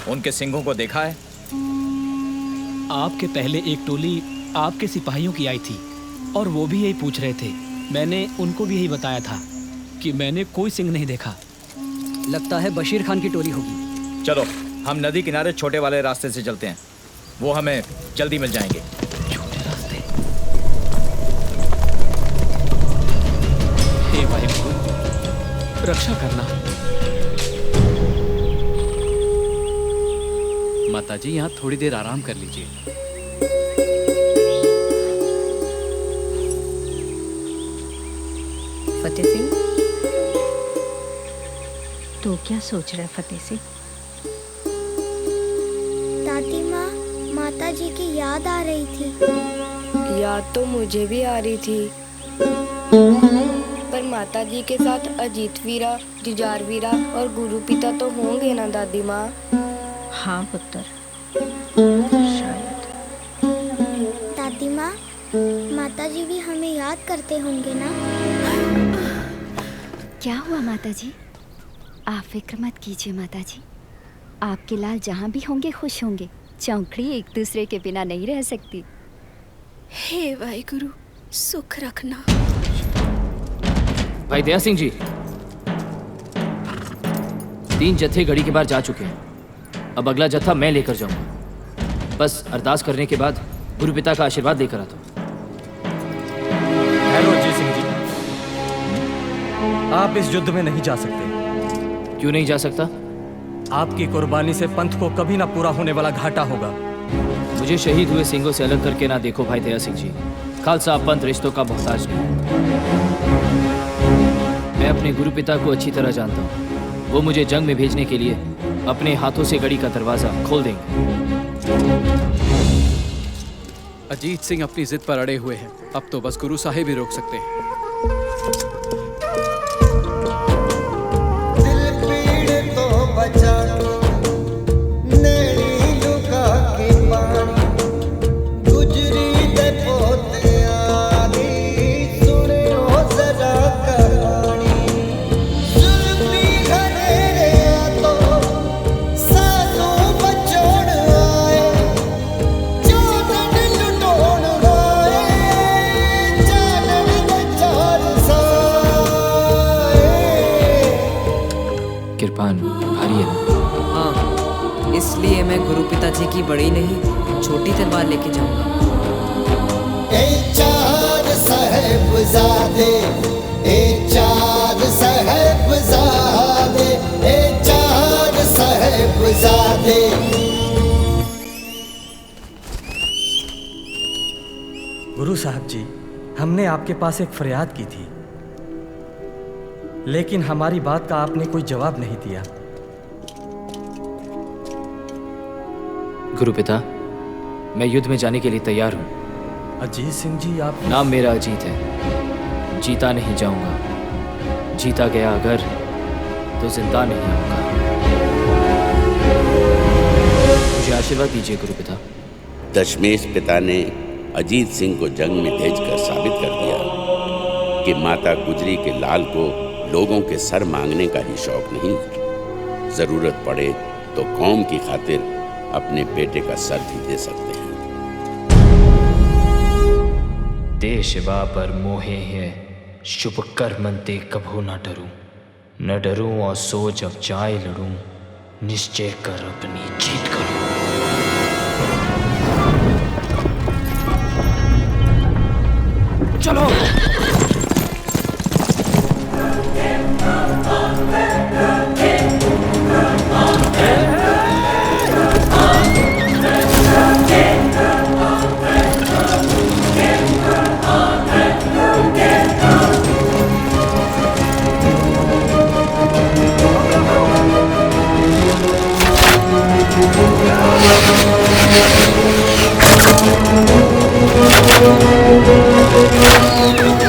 उनके सिंहों को देखा है? आपके पहले एक टोली आपके सिपाहियों की आई थी और वो भी यही पूछ रहे थे। मैंने उनको भी यही बताया था कि मैंने कोई सिंह नहीं देखा। लगता है बशीर खान की टोली होगी। चलो हम नदी किनारे छोटे वाले रास्ते से चलते हैं, वो हमें जल्दी मिल जाएंगे। छोटे रास्ते। हे वाहिगुरु, रक्षा करना। माताजी यहाँ थोड़ी देर आराम कर लीजिए। फतेह सिंह, तो क्या सोच रहा है फतेह सिंह? दादी माँ, माता जी की याद आ रही थी। याद तो मुझे भी आ रही थी, पर माता जी के साथ अजीत वीरा, जुझार वीरा और गुरु पिता तो होंगे ना दादी माँ? हाँ पुत्र, शायद। दादी माँ, माता जी भी हमें याद करते होंगे ना? क्या हुआ माता जी? आप फिक्र मत कीजिए माता जी, आपके लाल जहाँ भी होंगे खुश होंगे। चौकड़ी एक दूसरे के बिना नहीं रह सकती। हे वाहिगुरु, सुख रखना। भाई दया सिंह जी 3 जत्थे गढ़ी के बाहर जा चुके हैं। अब अगला जत्था मैं लेकर जाऊंगा। बस अरदास करने के बाद गुरु पिता का आशीर्वाद लेकर आता हूँ। हेलो जी सिंह जी, आप इस युद्ध में नहीं जा सकते। क्यों नहीं जा सकता? आपकी कुर्बानी से पंथ को कभी ना पूरा होने वाला घाटा होगा। मुझे शहीद हुए सिंहों से अलग करके ना देखो भाई दया सिंह जी। खालसा पंथ रिश्तों का मोहताज नहीं। मैं अपने गुरु पिता को अच्छी तरह जानता हूँ। वो मुझे जंग में भेजने के लिए अपने हाथों से गढ़ी का दरवाजा खोल देंगे। अजीत सिंह अपनी जिद पर अड़े हुए हैं। अब तो बस गुरु साहिब ही रोक सकते हैं। कृपान भारी है ना? हाँ, इसलिए मैं गुरु पिताजी की बड़ी नहीं छोटी तलवार लेके जाऊंगा। चार साहिबजादे, चार साहिबजादे, चार साहिबजादे। गुरु साहब जी, हमने आपके पास एक फरियाद की थी, लेकिन हमारी बात का आपने कोई जवाब नहीं दिया। गुरु पिता, मैं युद्ध में जाने के लिए तैयार हूँ। अजीत सिंह जी, आप... नाम मेरा अजीत है, जीता नहीं जाऊंगा। जीता गया अगर तो जिंदा नहीं आऊंगा। मुझे आशीर्वाद दीजिए गुरु पिता। दशमेश पिता ने अजीत सिंह को जंग में भेजकर साबित कर दिया कि माता गुजरी के लाल को लोगों के सर मांगने का ही शौक नहीं, जरूरत पड़े तो कौम की खातिर अपने बेटे का सर भी दे सकते हैं। देशवा पर मोहे है शुभ कर्मंते कभू न डरूं, न डरूं और सोच अब जाए लड़ूं, निश्चय कर अपनी जीत करूं। चलो Thank you.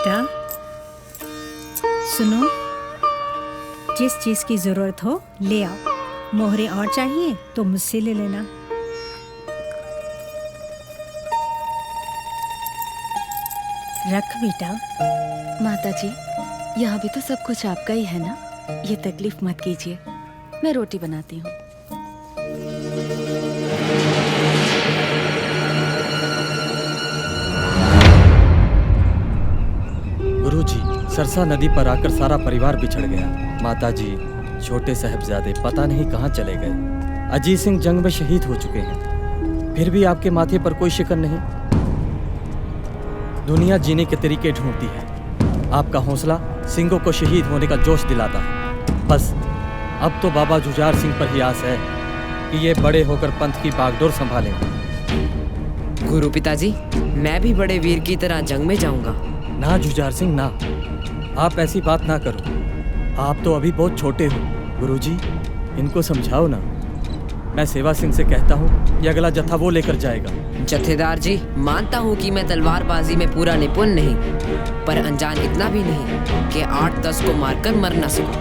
बेटा सुनो, जिस चीज की जरूरत हो ले आओ। मोहरे और चाहिए तो मुझसे ले लेना। रख बेटा। माता जी, यहाँ भी तो सब कुछ आपका ही है ना, ये तकलीफ मत कीजिए, मैं रोटी बनाती हूँ। गुरुजी, सरसा नदी पर आकर सारा परिवार बिछड़ गया। माताजी, छोटे साहबजादे पता नहीं कहाँ चले गए। अजीत सिंह जंग में शहीद हो चुके हैं, फिर भी आपके माथे पर कोई शिकन नहीं। दुनिया जीने के तरीके ढूंढती है, आपका हौसला सिंहों को शहीद होने का जोश दिलाता है। बस अब तो बाबा जुझार सिंह पर ही आस है कि ये बड़े होकर पंथ की बागडोर संभालें। गुरु पिताजी, मैं भी बड़े वीर की तरह जंग में जाऊंगा। ना जुझार सिंह ना, आप ऐसी बात ना करो। आप तो अभी बहुत छोटे हो। गुरुजी, इनको समझाओ ना। मैं सेवा सिंह से कहता हूँ कि अगला जत्था वो लेकर जाएगा। जत्थेदार जी, मानता हूँ कि मैं तलवारबाजी में पूरा निपुण नहीं, पर अनजान इतना भी नहीं कि 8-10 को मारकर मर न सकूं।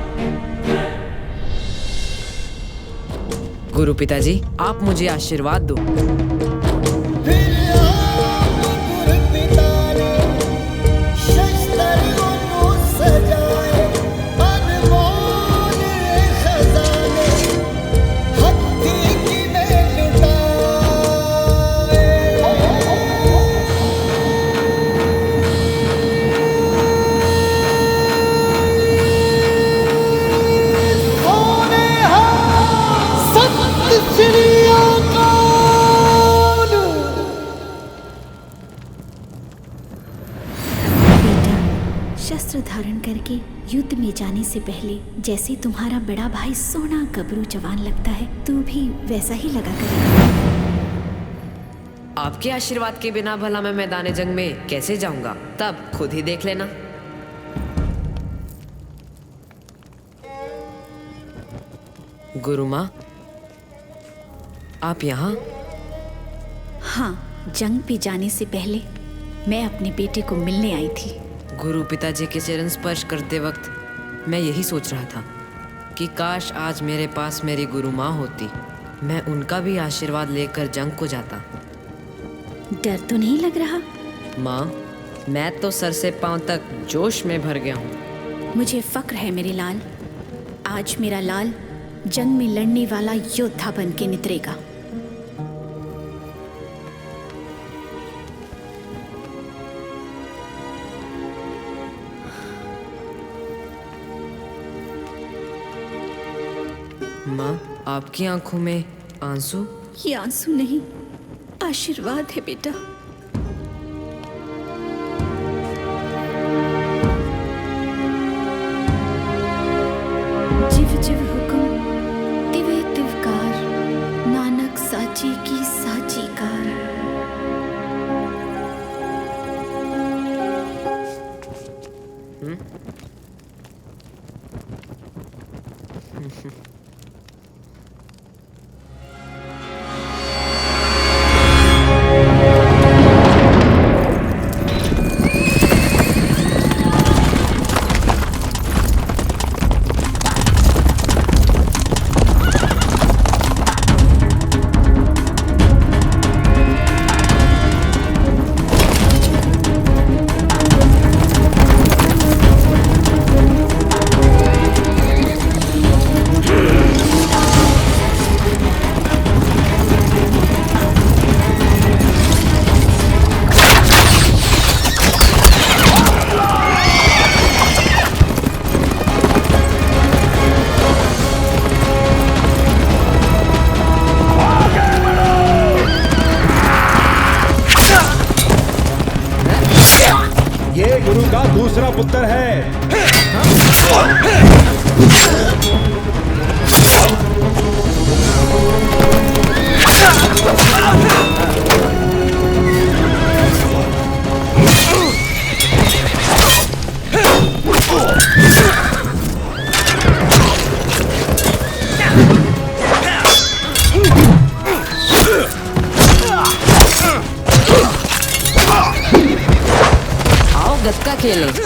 गुरु पिताजी, आप मुझे आशीर्वाद दो। शस्त्र धारण करके युद्ध में जाने से पहले जैसे तुम्हारा बड़ा भाई सोना गबरू जवान लगता है, तू भी वैसा ही लगा करेगा। आपके आशीर्वाद के बिना भला मैं मैदान जंग में कैसे जाऊंगा, तब खुद ही देख लेना। गुरु माँ, आप यहाँ? हाँ, जंग पे जाने से पहले मैं अपने बेटे को मिलने आई थी। गुरु पिताजी के चरण स्पर्श करते वक्त मैं यही सोच रहा था कि काश आज मेरे पास मेरी गुरु माँ होती, मैं उनका भी आशीर्वाद लेकर जंग को जाता। डर तो नहीं लग रहा? माँ, मैं तो सर से पांव तक जोश में भर गया हूँ। मुझे फक्र है मेरे लाल, आज मेरा लाल जंग में लड़ने वाला योद्धा बन के नितरेगा। माँ, आपकी आंखों में आंसू? ये आंसू नहीं, आशीर्वाद है बेटा। जिव जिव हुकुम तिवे तिवकार, नानक साची की साची कार। दूसरा पुत्र है। आओ गत्का खेलें।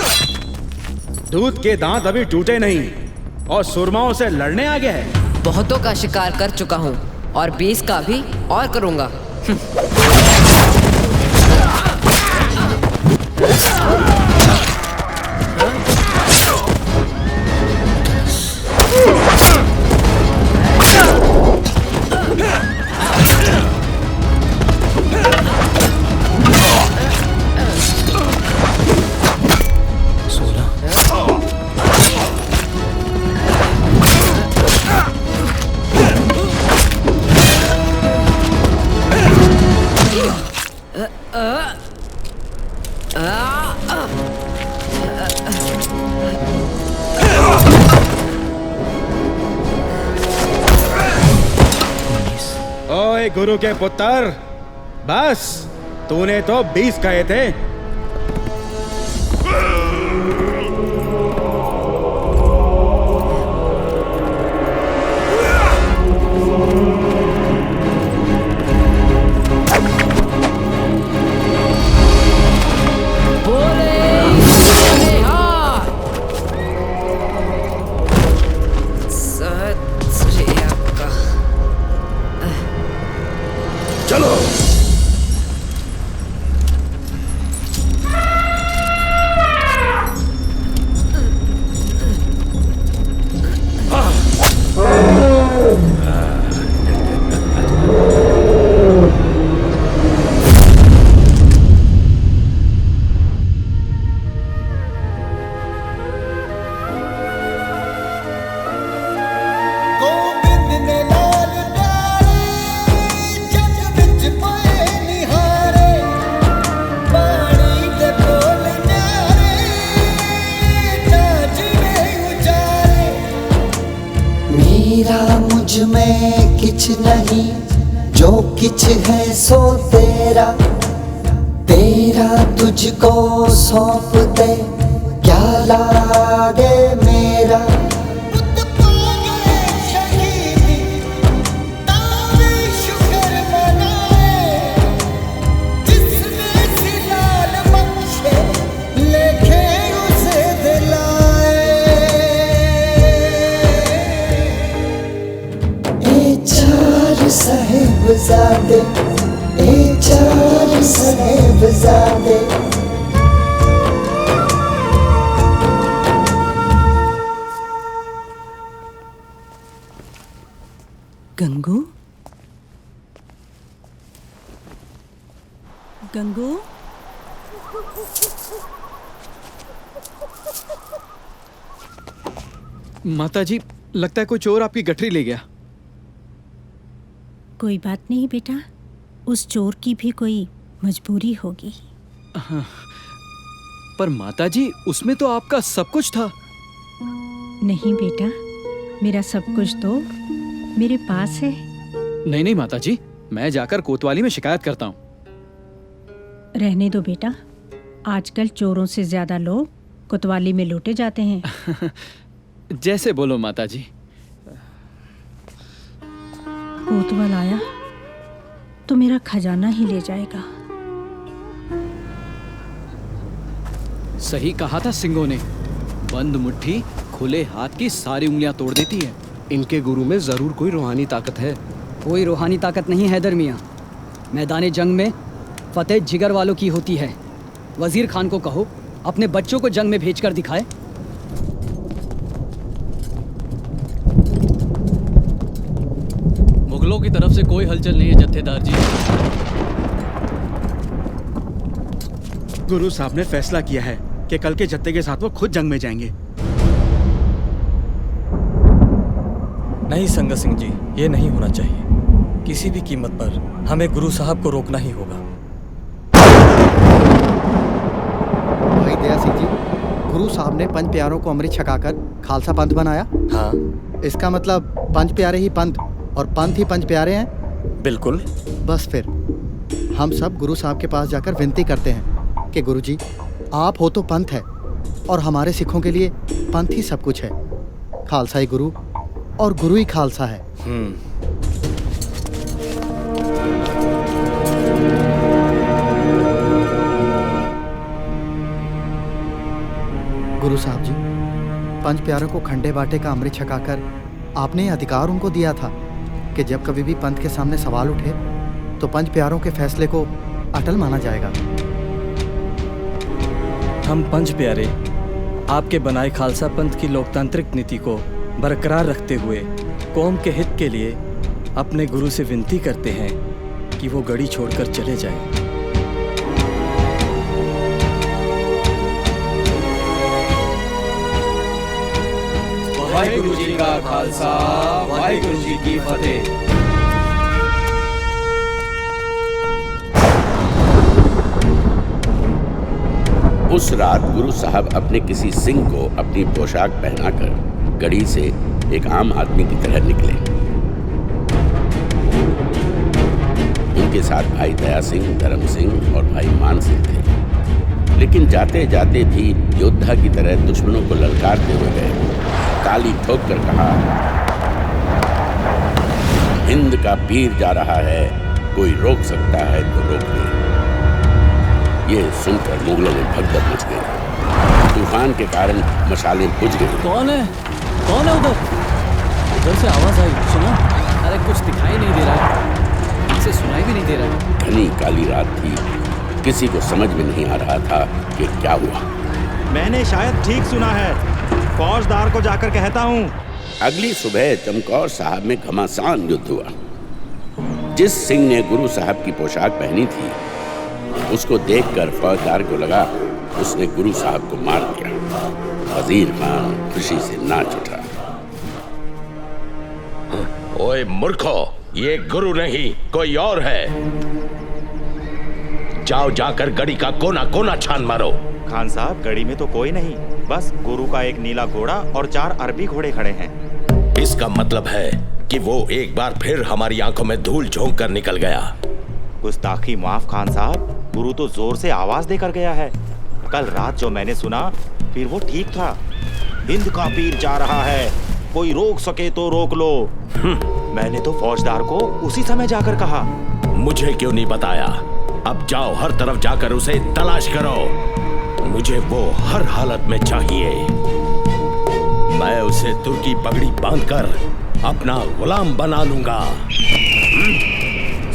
दूध के दांत अभी टूटे नहीं और सुरमाओं से लड़ने आ गया है। बहुतों का शिकार कर चुका हूँ और 20 का भी और करूँगा। ओए गुरु के पुत्र, बस तूने तो 20 कहे थे। चलो। मेरा मुझ में किछ नहीं, जो किछ है सो तेरा, तेरा तुझको सौंप दे, क्या लागे मेरा। साहेबजादे, ए चार साहेबजादे। गंगू, गंगू, माताजी, लगता है कोई चोर आपकी गठरी ले गया। कोई बात नहीं बेटा, उस चोर की भी कोई मजबूरी होगी। हाँ, पर माताजी उसमें तो आपका सब कुछ था। नहीं बेटा, मेरा सब कुछ तो मेरे पास है। नहीं नहीं माताजी, मैं जाकर कोतवाली में शिकायत करता हूँ। रहने दो बेटा, आजकल चोरों से ज्यादा लोग कोतवाली में लूटे जाते हैं। जैसे बोलो माताजी। कोतवाल आया तो मेरा खजाना ही ले जाएगा। सही कहा था सिंगों ने, बंद मुट्ठी खुले हाथ की सारी उंगलियां तोड़ देती है। इनके गुरु में जरूर कोई रूहानी ताकत है। कोई रूहानी ताकत नहीं हैदर मियाँ, मैदान जंग में फतेह जिगर वालों की होती है। वजीर खान को कहो अपने बच्चों को जंग में भेजकर दिखाए। मुगलों की तरफ से कोई हलचल नहीं है जत्थेदार जी। गुरु साहब ने फैसला किया है कि कल के जत्थे के साथ वो खुद जंग में जाएंगे। नहीं संगत सिंह जी, ये नहीं होना चाहिए। किसी भी कीमत पर हमें गुरु साहब को रोकना ही होगा। भाई दया सिंह जी, गुरु साहब ने पंच प्यारों को अमृत छकाकर खालसा पंथ बनाया। हाँ, इसका मतलब पंच प्यारे ही पंथ और पंथ ही पंच प्यारे हैं। बिल्कुल। बस फिर हम सब गुरु साहब के पास जाकर विनती करते हैं कि गुरु जी, आप हो तो पंथ है और हमारे सिखों के लिए पंथ ही सब कुछ है। खालसा ही गुरु और गुरु ही खालसा है। गुरु साहब जी, पंच प्यारों को खंडे बाटे का अमृत छकाकर आपने ये अधिकार उनको दिया था कि जब कभी भी पंथ के सामने सवाल उठे तो पंच प्यारों के फैसले को अटल माना जाएगा। हम पंच प्यारे आपके बनाए खालसा पंथ की लोकतांत्रिक नीति को बरकरार रखते हुए कौम के हित के लिए अपने गुरु से विनती करते हैं कि वो गड़ी छोड़कर चले जाएं। वाहिगुरु जी का खालसा, वाहिगुरु जी की फतेह। उस रात गुरु साहब अपने किसी सिंह को अपनी पोशाक पहनाकर गढ़ी से एक आम आदमी की तरह निकले। उनके साथ भाई दया सिंह, धर्म सिंह और भाई मान सिंह थे। लेकिन जाते जाते भी योद्धा की तरह दुश्मनों को ललकारते हुए गए। ताली ठोक कर कहा, हिंद का पीर जा रहा है, कोई रोक सकता है तो रोक ले। ये सुनकर मुगलों में भगदड़ मच गई। तूफान के कारण मशालें बुझ गई। कौन है उधर? उधर से आवाज आई, सुनो। अरे कुछ दिखाई नहीं दे रहा है, इसे सुनाई भी नहीं दे रहा है। घनी काली रात थी, किसी को समझ में नहीं आ रहा था कि क्या हुआ। मैंने शायद ठीक सुना है, फौजदार को जाकर कहता हूँ। अगली सुबह चमकौर साहब में घमासान युद्ध हुआ। जिस सिंह ने गुरु साहब की पोशाक पहनी थी, उसको देखकर फौजदार को लगा उसने गुरु साहब को मार दिया। वजीर खान खुशी से नाच उठा। ओए मूर्खो, ये गुरु नहीं कोई और है। जाओ जाकर गढ़ी का कोना कोना छान मारो। खान साहब, गढ़ी में तो कोई नहीं, बस गुरु का एक नीला घोड़ा और 4 अरबी घोड़े खड़े हैं। इसका मतलब है कि वो एक बार फिर हमारी आंखों में धूल झोंक कर निकल गया। गुस्ताखी माफ खान साहब, गुरु तो जोर से आवाज देकर गया है। कल रात जो मैंने सुना फिर वो ठीक था। हिंद का पीर जा रहा है, कोई रोक सके तो रोक लो। मैंने तो फौजदार को उसी समय जाकर कहा। मुझे क्यों नहीं बताया? अब जाओ, हर तरफ जाकर उसे तलाश करो। मुझे वो हर हालत में चाहिए। मैं उसे तुर्की पगड़ी बांधकर अपना गुलाम बना लूंगा।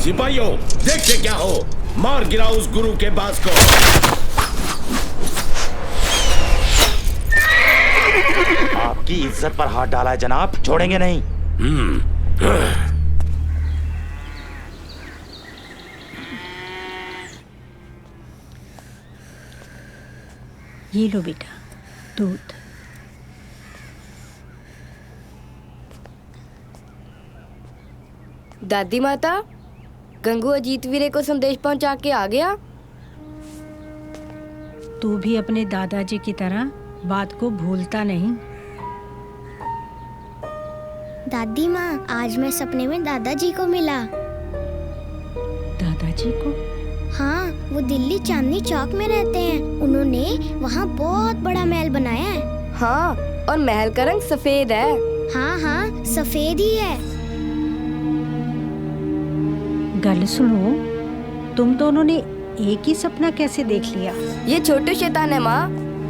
सिपाहियों, देखते क्या हो, मार गिराओ उस गुरु के बाज को। आपकी इज्जत पर हाथ डाला है जनाब, छोड़ेंगे नहीं। ये लो बेटा, दूध। दादी माता, गंगू अजीत वीरे को संदेश पहुंचा के आ गया। तू भी अपने दादाजी की तरह बात को भूलता नहीं। दादी माँ, आज मैं सपने में दादाजी को मिला। दादाजी को? हाँ, वो दिल्ली चांदनी चौक में रहते हैं। उन्होंने वहाँ बहुत बड़ा महल बनाया है। हाँ, और महल का रंग सफेद है। हाँ, सफेद ही है। गल सुनो, तुम दोनों ने एक ही सपना कैसे देख लिया? ये छोटू शैतान है माँ,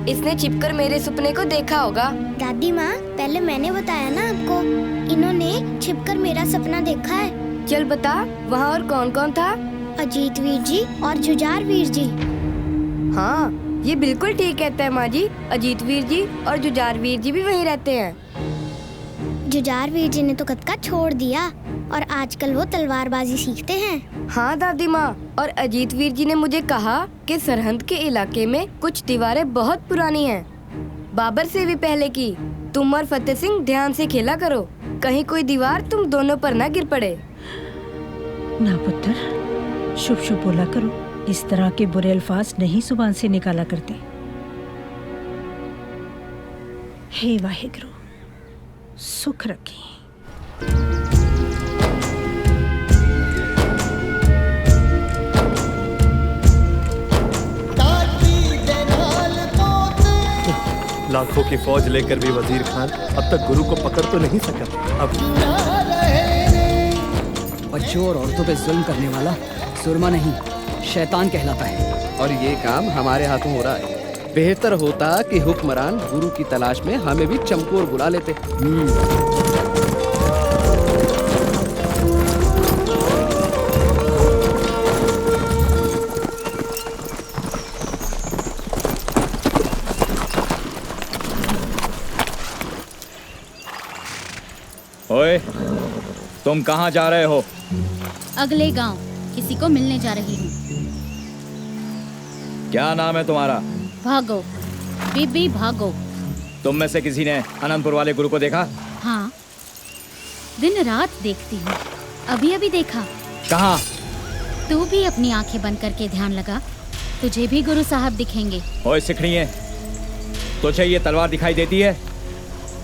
इसने छिपकर मेरे सपने को देखा होगा। दादी माँ, पहले मैंने बताया ना आपको, इन्होंने छिपकर मेरा सपना देखा है। चल बता, वहाँ और कौन कौन था? अजीत वीर जी और जुझार वीर जी। हाँ, ये बिल्कुल ठीक कहता है माँ जी। अजीत वीर जी और जुझार वीर जी भी वहीं रहते हैं। जुझार वीर जी ने तो कत्का छोड़ दिया और आजकल वो तलवारबाजी सीखते हैं। हाँ दादी माँ, और अजीत वीर जी ने मुझे कहा कि सरहंद के इलाके में कुछ दीवारें बहुत पुरानी हैं, बाबर से भी पहले की। तुम और फतेह सिंह ध्यान से खेला करो, कहीं कोई दीवार तुम दोनों पर ना गिर पड़े। ना पुत्र, शुभ शुभ बोला करो। इस तरह के बुरे अल्फाज नहीं जुबान से निकाला करते। हे वाहिगुरु, सुख रखें। लाखों की फौज लेकर भी वजीर खान अब तक गुरु को पकड़ तो नहीं सका। अब बच्चों और औरतों पे जुल्म करने वाला सुरमा नहीं, शैतान कहलाता है। और ये काम हमारे हाथों हो रहा है। बेहतर होता कि हुक्मरान गुरु की तलाश में हमें भी चमकोर बुला लेते। ओए, तुम कहाँ जा रहे हो? अगले गांव किसी को मिलने जा रही हूँ। क्या नाम है तुम्हारा? भागो, बीबी भागो। तुम में से किसी ने अनंतपुर वाले गुरु को देखा? हाँ, दिन रात देखती हूँ। अभी अभी देखा। कहाँ? तू भी अपनी आंखें बंद करके ध्यान लगा, तुझे भी गुरु साहब दिखेंगे। ओए सिखड़िए, तुझे ये तलवार दिखाई देती है?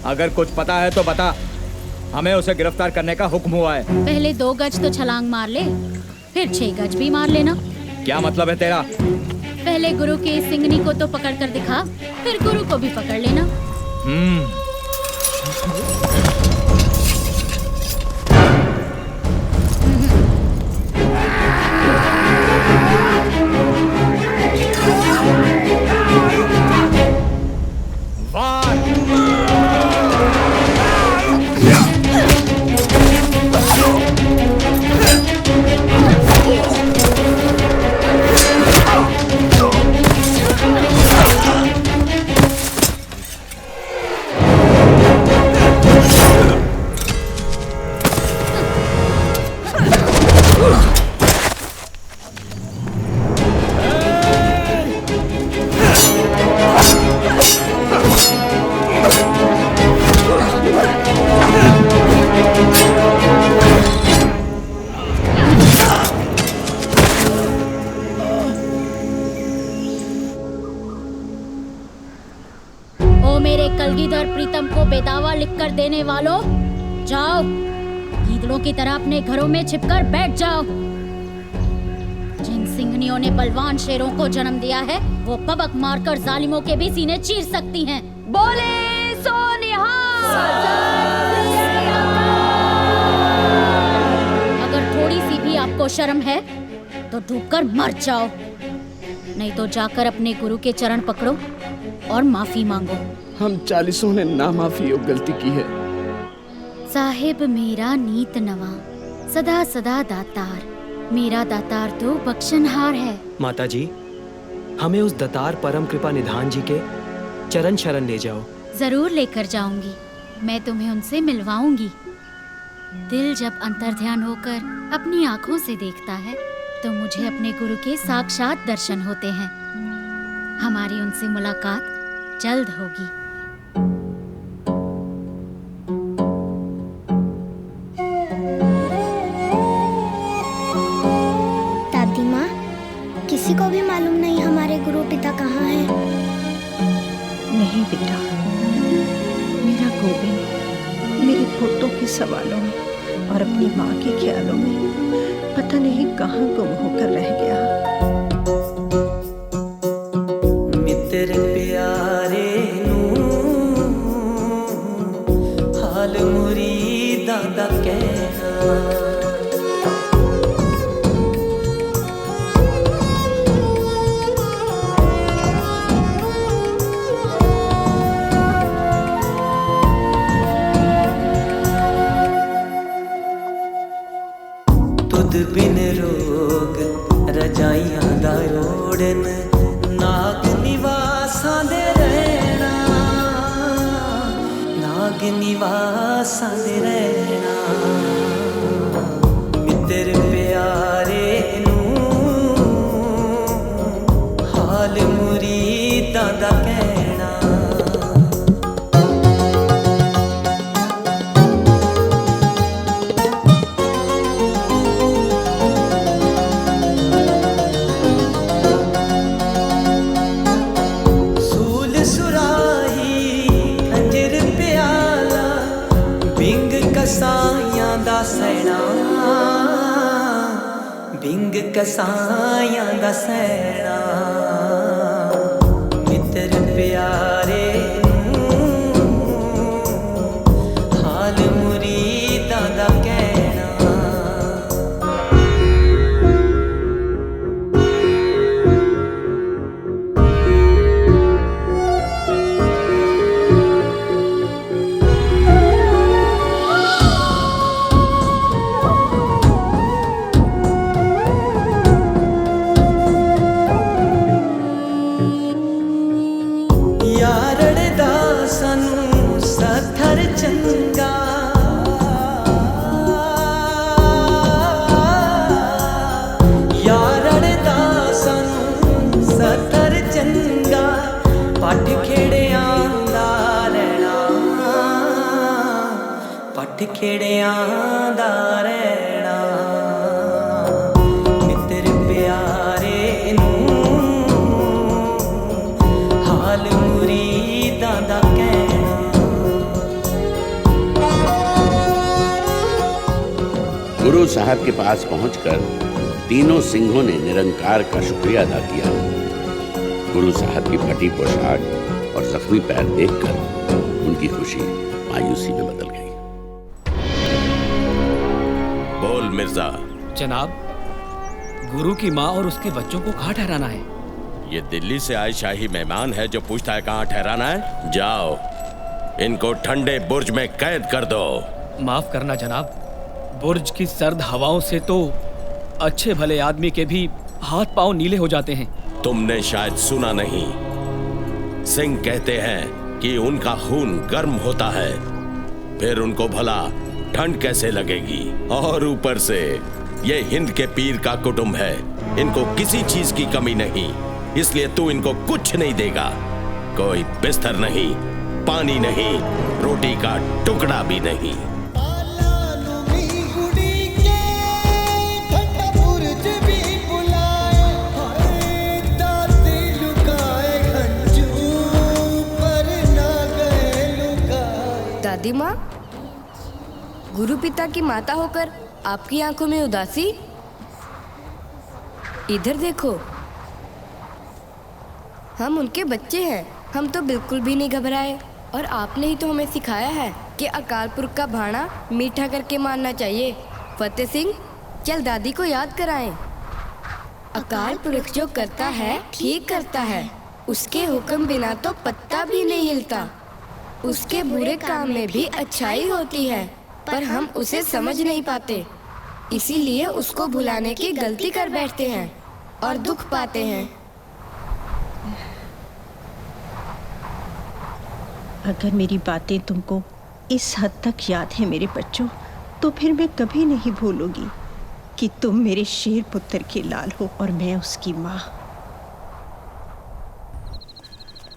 अगर कुछ पता है तो बता, हमें उसे गिरफ्तार करने का हुक्म हुआ है। पहले 2 गज तो छलांग मार ले, फिर 6 गज भी मार लेना। क्या मतलब है तेरा? पहले गुरु के सिंगनी को तो पकड़ कर दिखा, फिर गुरु को भी पकड़ लेना। देने वालों, जाओ, गीदड़ों की तरह अपने घरों में छिपकर बैठ जाओ। जिन सिंघनियों ने बलवान शेरों को जन्म दिया है, वो पबक मारकर जालिमों के भी सीने चीर सकती हैं। बोले सो निहाल। अगर थोड़ी सी भी आपको शर्म है तो डूबकर मर जाओ, नहीं तो जाकर अपने गुरु के चरण पकड़ो और माफी मांगो। हम 40 ने ना माफी और गलती की है। साहिब मेरा नीत नवा, सदा सदा दातार, मेरा दातार तो बख्शनहार है। माता जी, हमें उस दातार परम कृपा निधान जी के चरण शरण ले जाओ। जरूर लेकर जाऊंगी, मैं तुम्हें उनसे मिलवाऊंगी। दिल जब अंतर्ध्यान होकर अपनी आंखों से देखता है तो मुझे अपने गुरु के साक्षात दर्शन होते हैं। हमारी उनसे मुलाकात जल्द होगी। दादी माँ, किसी को भी मालूम नहीं हमारे गुरु पिता कहाँ हैं। नहीं बेटा, मेरा गोविंद मेरे पोतों के सवालों में और अपनी माँ के ख्यालों में पता नहीं कहाँ गुम होकर रह गया। मित्र प्यारे हाल मुरीदा दा कहना, तुद बिन रोग रजाइयां दा ओढ़न, नाग निवासां दे रहना, नाग निवासां दे रहना। मित्र प्यारे हाल मुरीदां दा कहना। बिंग कसायां दा सैना, मित्र प्यारे हाल मुरीदां दा कहना। खिड़ियां दा रहना मित्र प्यारे नूं हाल मुरीदां दा कहना। गुरु साहब के पास पहुंचकर तीनों सिंहों ने निरंकार का शुक्रिया अदा किया। गुरु साहब की फटी पोशाक और जख्मी पैर देखकर उनकी खुशी मायूसी में बदल गई। बोल मिर्जा। जनाब, गुरु की माँ और उसके बच्चों को कहाँ ठहराना है? ये दिल्ली से आए शाही मेहमान है जो पूछता है कहाँ ठहराना है। जाओ, इनको ठंडे बुर्ज में कैद कर दो। माफ करना जनाब, बुर्ज की सर्द हवाओं से तो अच्छे भले आदमी के भी हाथ पांव नीले हो जाते हैं। तुमने शायद सुना नहीं, सिंह कहते हैं कि उनका खून गर्म होता है, फिर उनको भला ठंड कैसे लगेगी। और ऊपर से ये हिंद के पीर का कुटुंब है, इनको किसी चीज की कमी नहीं, इसलिए तू इनको कुछ नहीं देगा। कोई बिस्तर नहीं, पानी नहीं, रोटी का टुकड़ा भी नहीं। दादी माँ, गुरु पिता की माता होकर आपकी आंखों में उदासी। इधर देखो, हम उनके बच्चे हैं, हम तो बिल्कुल भी नहीं घबराए। और आपने ही तो हमें सिखाया है कि अकाल पुरख का भाना मीठा करके मानना चाहिए। फतेह सिंह, चल दादी को याद कराएं। अकाल पुरख जो करता है ठीक करता है, उसके हुक्म बिना तो पत्ता भी नहीं हिलता। उसके बुरे काम में भी अच्छाई होती है, पर हम उसे समझ नहीं पाते, इसीलिए उसको भुलाने की गलती कर बैठते हैं और दुख पाते हैं। अगर मेरी बातें तुमको इस हद तक याद है मेरे बच्चों, तो फिर मैं कभी नहीं भूलूंगी कि तुम मेरे शेर पुत्र के लाल हो और मैं उसकी माँ।